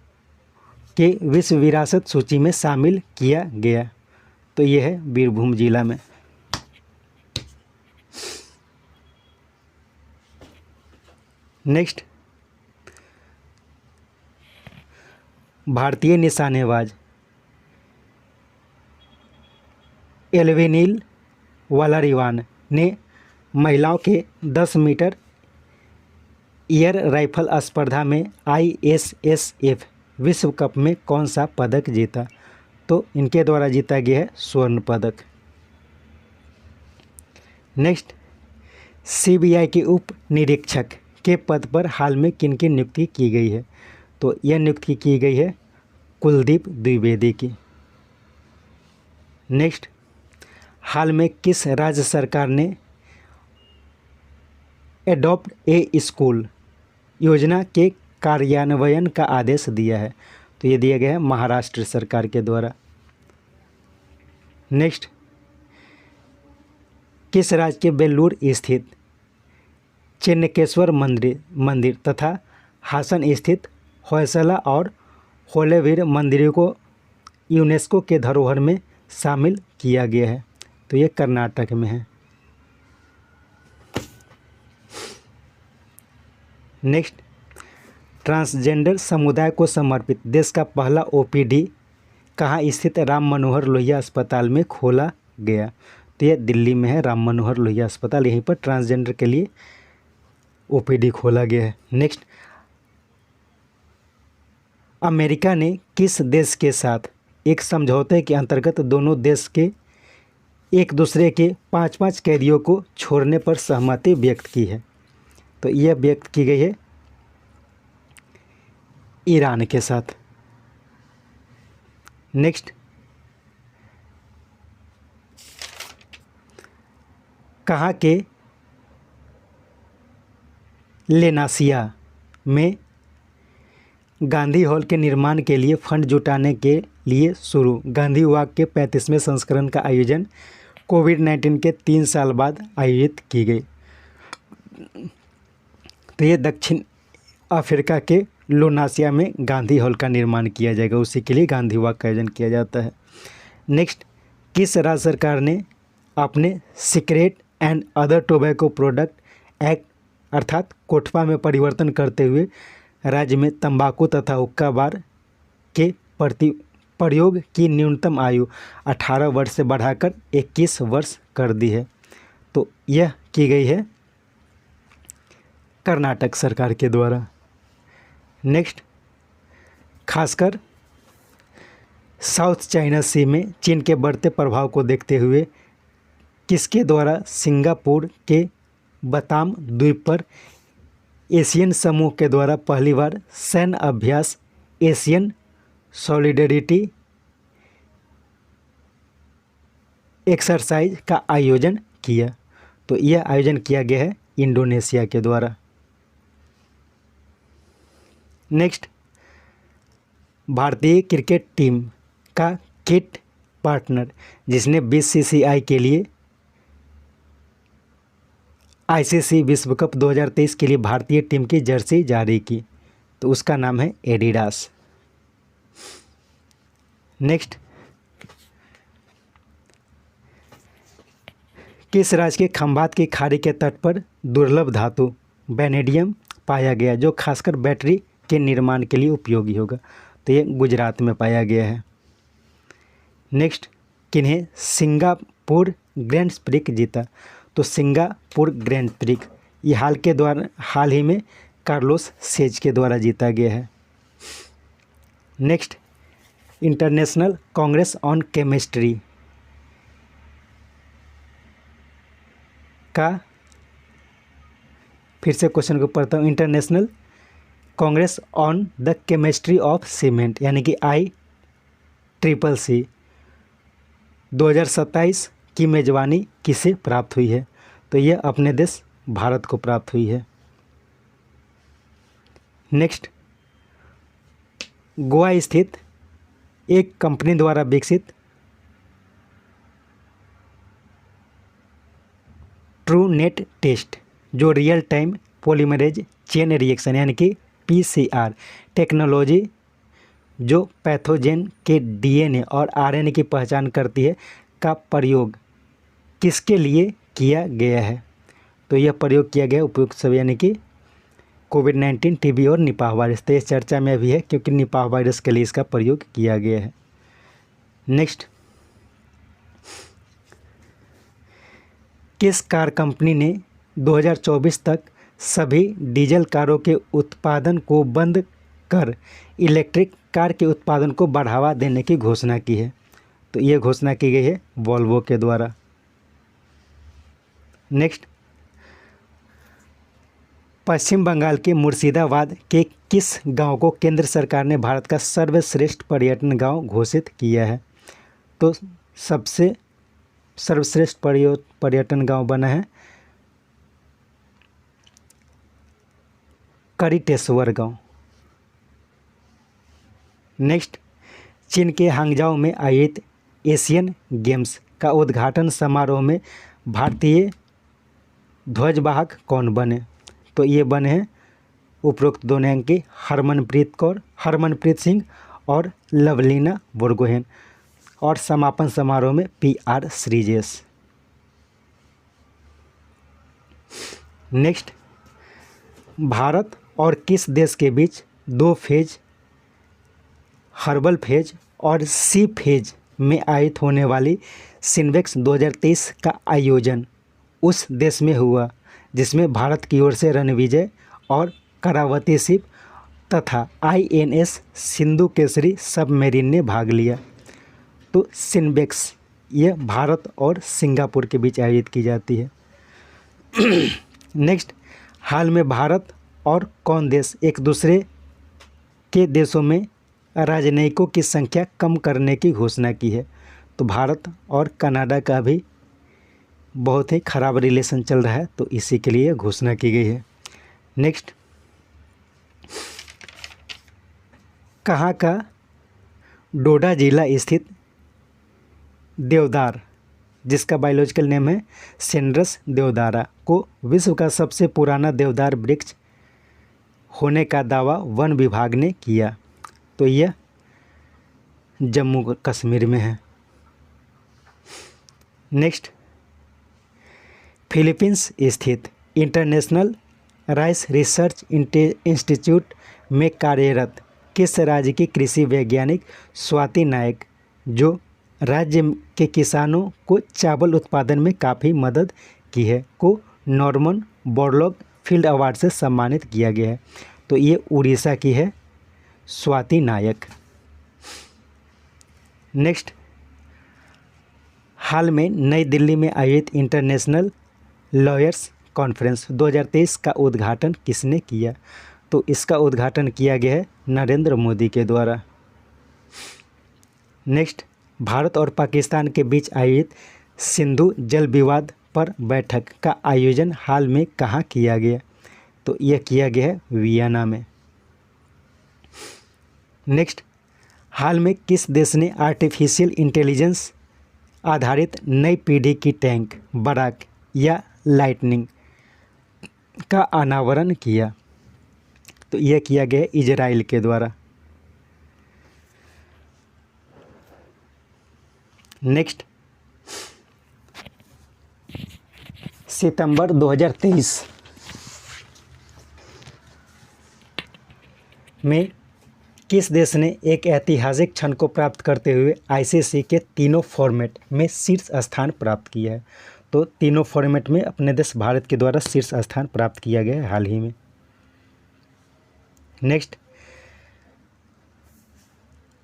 के विश्व विरासत सूची में शामिल किया गया? तो ये है बीरभूम जिला में। नेक्स्ट, भारतीय निशानेबाज एल्वेनिल वलारिवान ने महिलाओं के 10 मीटर एयर राइफल स्पर्धा में ISSF विश्व कप में कौन सा पदक जीता? तो इनके द्वारा जीता गया है स्वर्ण पदक। नेक्स्ट, CBI के उप निरीक्षक के पद पर हाल में किनकी नियुक्ति की गई है? तो यह नियुक्ति की गई है कुलदीप द्विवेदी की। नेक्स्ट, हाल में किस राज्य सरकार ने एडॉप्ट ए स्कूल योजना के कार्यान्वयन का आदेश दिया है? तो ये दिया गया है महाराष्ट्र सरकार के द्वारा। नेक्स्ट, किस राज्य के बेल्लूर स्थित चेन्नकेश्वर मंदिर तथा हासन स्थित होयसला और होलेवीर मंदिरों को यूनेस्को के धरोहर में शामिल किया गया है? तो ये कर्नाटक में है। नेक्स्ट, ट्रांसजेंडर समुदाय को समर्पित देश का पहला OPD कहाँ स्थित राम मनोहर लोहिया अस्पताल में खोला गया? तो ये दिल्ली में है राम मनोहर लोहिया अस्पताल, यहीं पर ट्रांसजेंडर के लिए OPD खोला गया है। नेक्स्ट, अमेरिका ने किस देश के साथ एक समझौते के अंतर्गत दोनों देश के एक दूसरे के 5-5 कैदियों को छोड़ने पर सहमति व्यक्त की है? तो यह व्यक्त की गई है ईरान के साथ। नेक्स्ट, कहाँ के लेनासिया में गांधी हॉल के निर्माण के लिए फंड जुटाने के लिए शुरू गांधी वॉक के 35वें संस्करण का आयोजन कोविड-19 के 3 साल बाद आयोजित की गई? तो ये दक्षिण अफ्रीका के लोनासिया में गांधी हॉल का निर्माण किया जाएगा, उसी के लिए गांधी वॉक का आयोजन किया जाता है। नेक्स्ट, किस राज्य सरकार ने अपने cigarette and other tobacco product act अर्थात कोटपा में परिवर्तन करते हुए राज्य में तंबाकू तथा हुक्का बार के प्रयोग की न्यूनतम आयु 18 वर्ष से बढ़ाकर 21 वर्ष कर दी है? तो यह की गई है कर्नाटक सरकार के द्वारा। नेक्स्ट, खासकर साउथ चाइना सी में चीन के बढ़ते प्रभाव को देखते हुए किसके द्वारा सिंगापुर के बताम द्वीप पर एशियन समूह के द्वारा पहली बार सैन्य अभ्यास एशियन सॉलिडरिटी एक्सरसाइज का आयोजन किया? तो यह आयोजन किया गया है इंडोनेशिया के द्वारा। नेक्स्ट, भारतीय क्रिकेट टीम का किट पार्टनर जिसने BCCI के लिए ICC विश्व कप 2023 के लिए भारतीय टीम की जर्सी जारी की, तो उसका नाम है एडिडास। नेक्स्ट, किस राज्य के खंभात की खाड़ी के तट पर दुर्लभ धातु वेनेडियम पाया गया जो खासकर बैटरी के निर्माण के लिए उपयोगी होगा? तो ये गुजरात में पाया गया है। नेक्स्ट, किन्हें सिंगापुर ग्रैंड प्रिक्स जीता? तो सिंगापुर ग्रैंड प्रिक्स ये हाल ही में कार्लोस सेज के द्वारा जीता गया है। Next, international Congress on chemistry का फिर से क्वेश्चन को पढ़ता हूँ। International Congress on the chemistry of cement यानी कि ICCC 2027 की मेजबानी किसे प्राप्त हुई है? तो यह अपने देश भारत को प्राप्त हुई है। नेक्स्ट, गोवा स्थित एक कंपनी द्वारा विकसित ट्रू नेट टेस्ट जो real time polymerase chain reaction यानी कि पीसीआर टेक्नोलॉजी जो पैथोजेन के डीएनए और आरएनए की पहचान करती है का प्रयोग किसके लिए किया गया है? तो यह प्रयोग किया गया उपयुक्त सब यानी कि कोविड-19, टीबी और निपाह वायरस। तो ये चर्चा में भी है क्योंकि निपाह वायरस के लिए इसका प्रयोग किया गया है। नेक्स्ट, किस कार कंपनी ने 2024 तक सभी डीजल कारों के उत्पादन को बंद कर इलेक्ट्रिक कार के उत्पादन को बढ़ावा देने की घोषणा की है? तो ये घोषणा की गई है वोल्वो के द्वारा। नेक्स्ट, पश्चिम बंगाल के मुर्शिदाबाद के किस गांव को केंद्र सरकार ने भारत का सर्वश्रेष्ठ पर्यटन गांव घोषित किया है? तो सबसे सर्वश्रेष्ठ पर्यटन गांव बना है करिटेश्वर गांव। नेक्स्ट, चीन के हांगझाओ में आयोजित एशियन गेम्स का उद्घाटन समारोह में भारतीय ध्वजवाहक कौन बने? तो ये बने हैं उपरोक्त दोनों अंक की हरमनप्रीत सिंह और लवलीना बोरगोहेन, और समापन समारोह में PR श्रीजेश। नेक्स्ट, भारत और किस देश के बीच 2 फेज हर्बल फेज और सी फेज में आयोजित होने वाली सिन्वेक्स 2023 का आयोजन उस देश में हुआ जिसमें भारत की ओर से रणविजय और करावती शिप तथा INS सिंधु केसरी सबमरीन ने भाग लिया? तो सिन्वेक्स यह भारत और सिंगापुर के बीच आयोजित की जाती है। नेक्स्ट, हाल में भारत और कौन देश एक दूसरे के देशों में राजनयिकों की संख्या कम करने की घोषणा की है? तो भारत और कनाडा का भी बहुत ही ख़राब रिलेशन चल रहा है, तो इसी के लिए घोषणा की गई है। नेक्स्ट, कहाँ का डोडा जिला स्थित देवदार जिसका बायोलॉजिकल नेम है सेंड्रस देवदारा को विश्व का सबसे पुराना देवदार वृक्ष होने का दावा वन विभाग ने किया? तो यह जम्मू कश्मीर में है। नेक्स्ट, फिलीपींस स्थित इंटरनेशनल राइस रिसर्च इंस्टीट्यूट में कार्यरत किस राज्य की कृषि वैज्ञानिक स्वाति नायक जो राज्य के किसानों को चावल उत्पादन में काफ़ी मदद की है को नॉर्मन बोरलॉग फील्ड अवार्ड से सम्मानित किया गया है? तो ये उड़ीसा की है स्वाति नायक। नेक्स्ट, हाल में नई दिल्ली में आयोजित इंटरनेशनल लॉयर्स कॉन्फ्रेंस 2023 का उद्घाटन किसने किया? तो इसका उद्घाटन किया गया है नरेंद्र मोदी के द्वारा। नेक्स्ट, भारत और पाकिस्तान के बीच आयोजित सिंधु जल विवाद पर बैठक का आयोजन हाल में कहाँ किया गया? तो यह किया गया है वियना में। नेक्स्ट, हाल में किस देश ने आर्टिफिशियल इंटेलिजेंस आधारित नई पीढ़ी की टैंक बराक या लाइटनिंग का अनावरण किया? तो यह किया गया इजराइल के द्वारा। नेक्स्ट, सितंबर 2023 में किस देश ने एक ऐतिहासिक क्षण को प्राप्त करते हुए ICC के तीनों फॉर्मेट में शीर्ष स्थान प्राप्त किया है? तो तीनों फॉर्मेट में अपने देश भारत के द्वारा शीर्ष स्थान प्राप्त किया गया है हाल ही में। नेक्स्ट,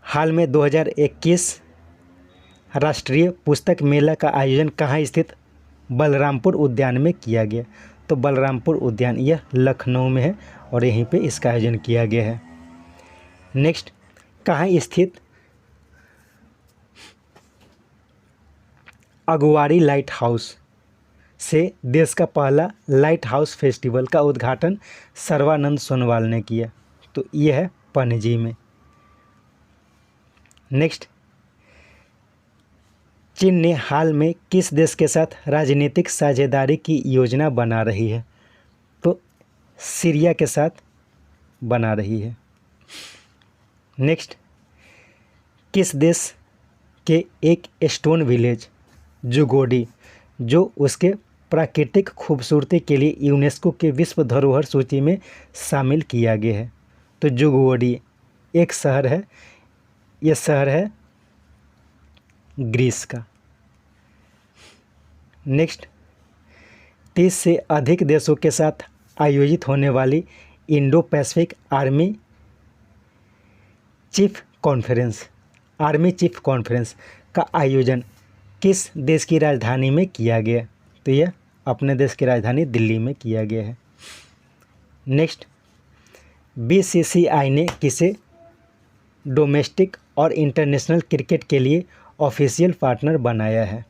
हाल में 2021 राष्ट्रीय पुस्तक मेला का आयोजन कहाँ स्थित बलरामपुर उद्यान में किया गया? तो बलरामपुर उद्यान यह लखनऊ में है और यहीं पे इसका आयोजन किया गया है। नेक्स्ट, कहाँ स्थित अगुवाड़ी लाइट हाउस से देश का पहला लाइट हाउस फेस्टिवल का उद्घाटन सर्बानंद सोनोवाल ने किया? तो ये है पणजी में। नेक्स्ट, चीन ने हाल में किस देश के साथ राजनीतिक साझेदारी की योजना बना रही है? तो सीरिया के साथ बना रही है। नेक्स्ट, किस देश के एक स्टोन विलेज जुगोडी, जो उसके प्राकृतिक खूबसूरती के लिए यूनेस्को के विश्व धरोहर सूची में शामिल किया गया है? तो जुगोडी एक शहर है, यह शहर है ग्रीस का। नेक्स्ट, 30 से अधिक देशों के साथ आयोजित होने वाली Indo Pacific army chief conference का आयोजन किस देश की राजधानी में किया गया? तो यह अपने देश की राजधानी दिल्ली में किया गया है। नेक्स्ट, बीसीसीआई ने किसे डोमेस्टिक और इंटरनेशनल क्रिकेट के लिए ऑफिशियल पार्टनर बनाया है?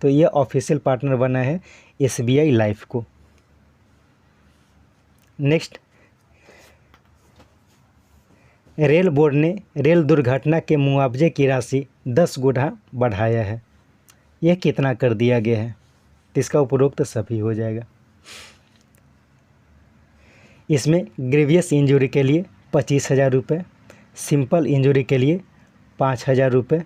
तो यह ऑफिशियल पार्टनर बना है एसबीआई लाइफ को। नेक्स्ट, रेल बोर्ड ने रेल दुर्घटना के मुआवजे की राशि 10 गुना बढ़ाया है। यह कितना कर दिया गया है? तो इसका उपरोक्त सभी हो जाएगा। इसमें ग्रीवियस इंजरी के लिए 25,000 रुपये, सिंपल इंजरी के लिए 5,000 रुपये,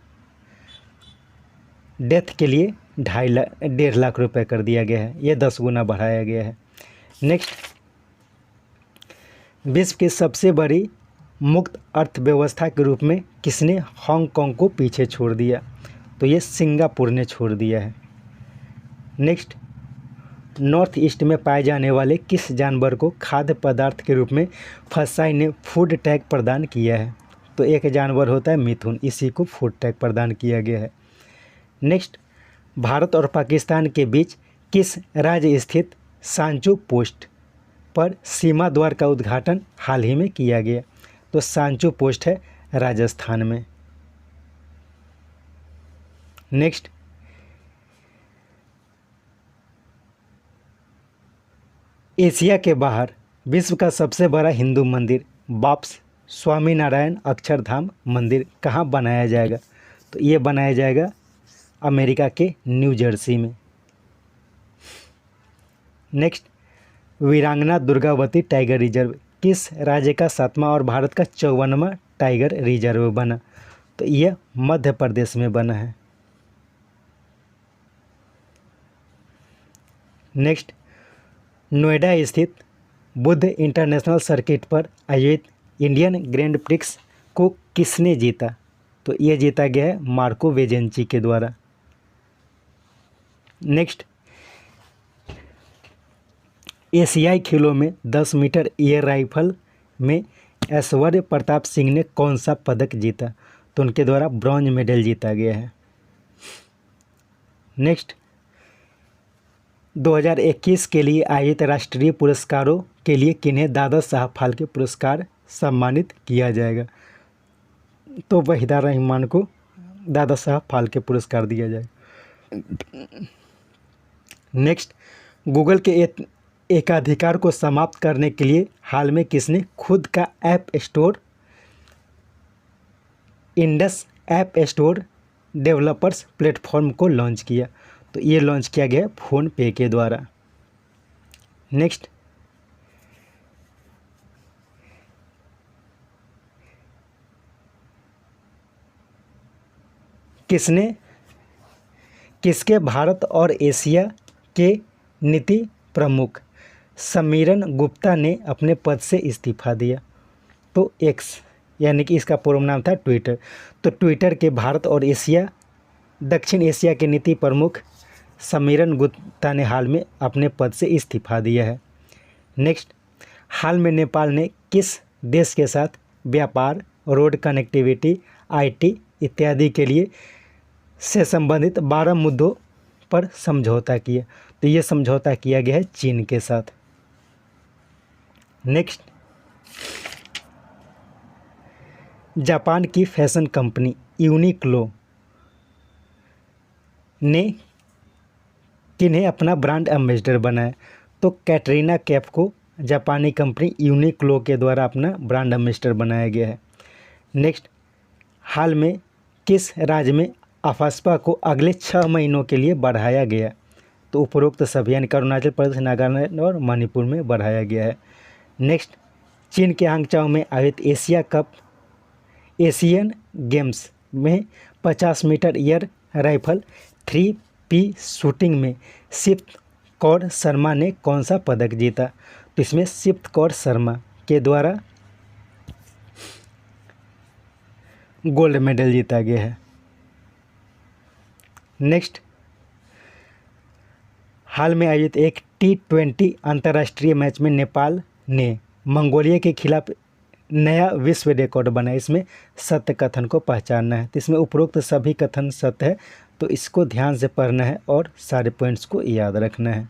डेथ के लिए 1.5 लाख रुपये कर दिया गया है। यह 10 गुना बढ़ाया गया है। नेक्स्ट, विश्व की सबसे बड़ी मुक्त अर्थव्यवस्था के रूप में किसने हांगकांग को पीछे छोड़ दिया? तो ये सिंगापुर ने छोड़ दिया है। नेक्स्ट, नॉर्थ ईस्ट में पाए जाने वाले किस जानवर को खाद्य पदार्थ के रूप में फसाई ने फूड टैग प्रदान किया है? तो एक जानवर होता है मिथुन, इसी को फूड टैग प्रदान किया गया है। नेक्स्ट, भारत और पाकिस्तान के बीच किस राज्य स्थित सांचो पोस्ट पर सीमा द्वार का उद्घाटन हाल ही में किया गया? तो सांचो पोस्ट है राजस्थान में। नेक्स्ट, एशिया के बाहर विश्व का सबसे बड़ा हिंदू मंदिर बाप्स स्वामीनारायण अक्षरधाम मंदिर कहाँ बनाया जाएगा? तो ये बनाया जाएगा अमेरिका के न्यू जर्सी में। नेक्स्ट, वीरांगना दुर्गावती टाइगर रिजर्व किस राज्य का 7वां और भारत का 54वां टाइगर रिजर्व बना? तो यह मध्य प्रदेश में बना है। नेक्स्ट, नोएडा स्थित बुद्ध इंटरनेशनल सर्किट पर आयोजित इंडियन ग्रैंड प्रिक्स को किसने जीता? तो यह जीता गया है मार्को वेजेंची के द्वारा। नेक्स्ट, एशियाई खेलों में 10 मीटर एयर राइफल में ऐश्वर्य प्रताप सिंह ने कौन सा पदक जीता? तो उनके द्वारा ब्रॉन्ज मेडल जीता गया है। नेक्स्ट, 2021 के लिए आयोजित राष्ट्रीय पुरस्कारों के लिए किन्हें दादा साहब फाल्के पुरस्कार सम्मानित किया जाएगा? तो वहीदा रहमान को दादा साहब फाल्के पुरस्कार दिया जाएगा। नेक्स्ट, गूगल के एकाधिकार को समाप्त करने के लिए हाल में किसने खुद का app store Indus app store developers platform को लॉन्च किया? तो ये लॉन्च किया गया फ़ोन पे के द्वारा। नेक्स्ट, किसके भारत और एशिया के नीति प्रमुख समीरन गुप्ता ने अपने पद से इस्तीफा दिया? तो एक्स यानी कि इसका पूर्ण नाम था ट्विटर। तो ट्विटर के भारत और दक्षिण एशिया के नीति प्रमुख समीरन गुप्ता ने हाल में अपने पद से इस्तीफा दिया है। नेक्स्ट, हाल में नेपाल ने किस देश के साथ व्यापार, रोड कनेक्टिविटी, आईटी इत्यादि के लिए से संबंधित 12 मुद्दों पर समझौता किया? तो ये समझौता किया गया है चीन के साथ। नेक्स्ट, जापान की फैशन कंपनी यूनिक्लो ने किन्हें अपना ब्रांड एम्बेसडर बनाया? तो कैटरीना कैफ को जापानी कंपनी यूनिक्लो के द्वारा अपना ब्रांड एम्बेसडर बनाया गया है। नेक्स्ट, हाल में किस राज्य में अफस्पा को अगले 6 महीनों के लिए बढ़ाया गया? तो उपरोक्त सभी यानी अरुणाचल प्रदेश, नागालैंड और मणिपुर में बढ़ाया गया है। नेक्स्ट, चीन के हांगचाओ में आयोजित एशियन गेम्स में 50 metre air rifle 3P shooting में शिव कौर शर्मा ने कौन सा पदक जीता? तो इसमें शिव कौर शर्मा के द्वारा गोल्ड मेडल जीता गया है। नेक्स्ट, हाल में आयोजित एक T20 अंतर्राष्ट्रीय मैच में नेपाल ने मंगोलिया के खिलाफ नया विश्व रिकॉर्ड बनाया। इसमें सत्य कथन को पहचानना है। तो इसमें उपरोक्त सभी कथन सत्य है, तो इसको ध्यान से पढ़ना है और सारे पॉइंट्स को याद रखना है।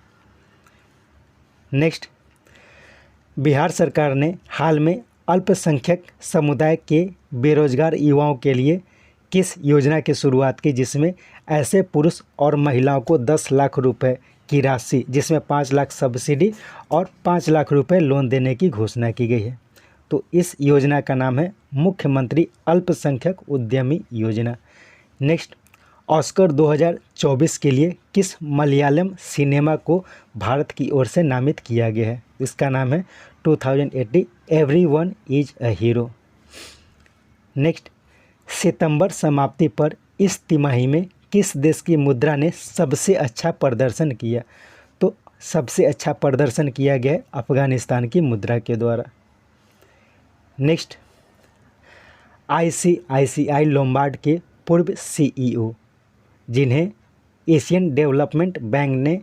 नेक्स्ट, बिहार सरकार ने हाल में अल्पसंख्यक समुदाय के बेरोजगार युवाओं के लिए किस योजना की शुरुआत की, जिसमें ऐसे पुरुष और महिलाओं को 10 लाख रुपए की राशि, जिसमें 5 लाख सब्सिडी और 5 लाख रुपए लोन देने की घोषणा की गई है? तो इस योजना का नाम है मुख्यमंत्री अल्पसंख्यक उद्यमी योजना। नेक्स्ट, ऑस्कर 2024 के लिए किस मलयालम सिनेमा को भारत की ओर से नामित किया गया है? इसका नाम है 2080 everyone is a hero. Next, सितंबर समाप्ति पर इस तिमाही में किस देश की मुद्रा ने सबसे अच्छा प्रदर्शन किया? तो सबसे अच्छा प्रदर्शन किया गया है अफगानिस्तान की मुद्रा के द्वारा। नेक्स्ट, ICICI लोम्बार्ड के पूर्व CEO जिन्हें एशियन डेवलपमेंट बैंक ने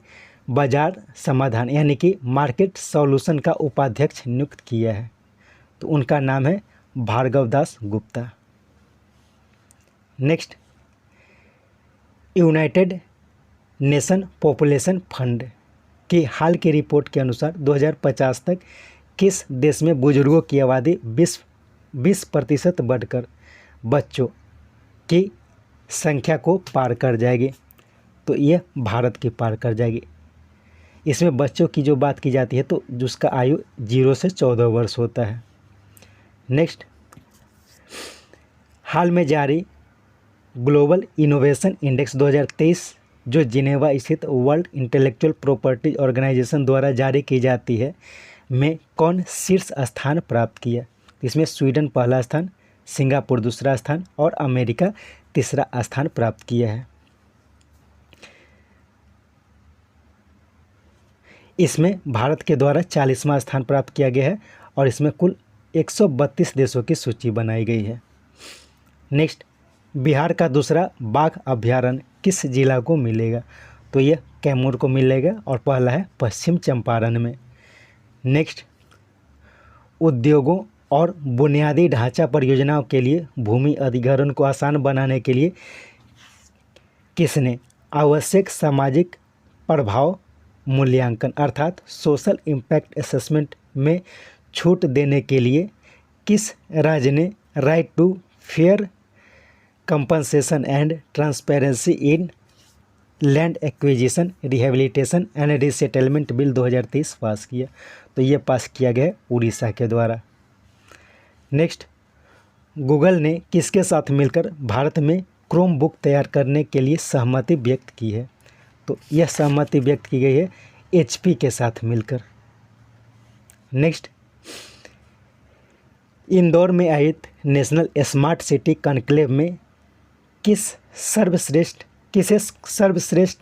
बाजार समाधान यानी कि मार्केट सॉल्यूशन का उपाध्यक्ष नियुक्त किया है, तो उनका नाम है Bhargav Das Gupta. Next, United Nation Population Fund की हाल की रिपोर्ट के अनुसार 2050 तक किस देश में बुजुर्गों की आबादी 20% बढ़कर बच्चों की संख्या को पार कर जाएगी? तो यह भारत की पार कर जाएगी। इसमें बच्चों की जो बात की जाती है तो जिसका आयु 0 से 14 वर्ष होता है। नेक्स्ट, हाल में जारी ग्लोबल इनोवेशन इंडेक्स 2023 जो जिनेवा स्थित वर्ल्ड इंटेलेक्चुअल प्रॉपर्टी ऑर्गेनाइजेशन द्वारा जारी की जाती है में कौन शीर्ष स्थान प्राप्त किया? इसमें स्वीडन पहला स्थान, सिंगापुर दूसरा स्थान और अमेरिका तीसरा स्थान प्राप्त किया है। इसमें भारत के द्वारा 40वां स्थान प्राप्त किया गया है और इसमें कुल 132 देशों की सूची बनाई गई है। नेक्स्ट, बिहार का दूसरा बाघ अभ्यारण्य किस जिला को मिलेगा? तो यह कैमूर को मिलेगा और पहला है पश्चिम चंपारण में। नेक्स्ट, उद्योगों और बुनियादी ढांचा परियोजनाओं के लिए भूमि अधिग्रहण को आसान बनाने के लिए किसने आवश्यक सामाजिक प्रभाव मूल्यांकन अर्थात सोशल इम्पैक्ट असेसमेंट में छूट देने के लिए किस राज्य ने right to fair compensation and transparency in land acquisition rehabilitation and resettlement bill 2023 pass किया? तो ये पास किया गया उड़ीसा के द्वारा। नेक्स्ट, गूगल ने किसके साथ मिलकर भारत में क्रोम बुक तैयार करने के लिए सहमति व्यक्त की है? तो यह सहमति व्यक्त की गई है HP के साथ मिलकर। नेक्स्ट, इंदौर में आयोजित नेशनल स्मार्ट सिटी कॉन्क्लेव में किसे सर्वश्रेष्ठ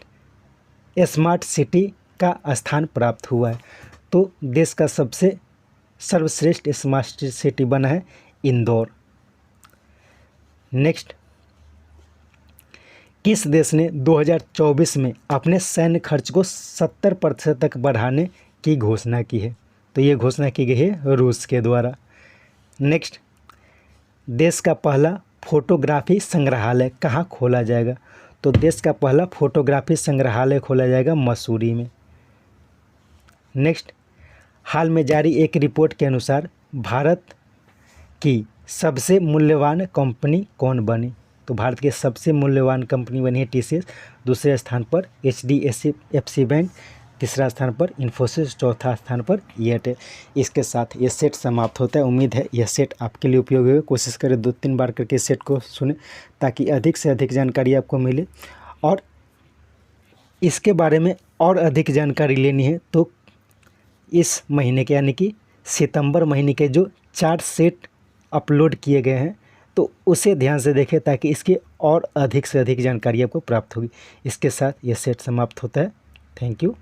स्मार्ट सिटी का स्थान प्राप्त हुआ है? तो देश का सबसे सर्वश्रेष्ठ स्मार्ट सिटी बना है इंदौर। नेक्स्ट, किस देश ने 2024 में अपने सैन्य खर्च को 70% तक बढ़ाने की घोषणा की है? तो ये घोषणा की गई है रूस के द्वारा। नेक्स्ट, देश का पहला फोटोग्राफी संग्रहालय कहाँ खोला जाएगा? तो देश का पहला फोटोग्राफी संग्रहालय खोला जाएगा मसूरी में। नेक्स्ट, हाल में जारी एक रिपोर्ट के अनुसार भारत की सबसे मूल्यवान कंपनी कौन बनी? तो भारत की सबसे मूल्यवान कंपनी बनी है TCS, दूसरे स्थान पर HDFC बैंक, तीसरा स्थान पर इन्फोसिस, चौथा स्थान पर एयरटेल। इसके साथ ये सेट समाप्त होता है। उम्मीद है यह सेट आपके लिए उपयोगी हो। कोशिश करें 2-3 बार करके इस सेट को सुने ताकि अधिक से अधिक जानकारी आपको मिले। और इसके बारे में और अधिक जानकारी लेनी है तो इस महीने के यानी कि सितंबर महीने के जो 4 सेट अपलोड किए गए हैं तो उसे ध्यान से देखें ताकि इसकी और अधिक से अधिक जानकारी आपको प्राप्त होगी। इसके साथ यह सेट समाप्त होता है। Thank you.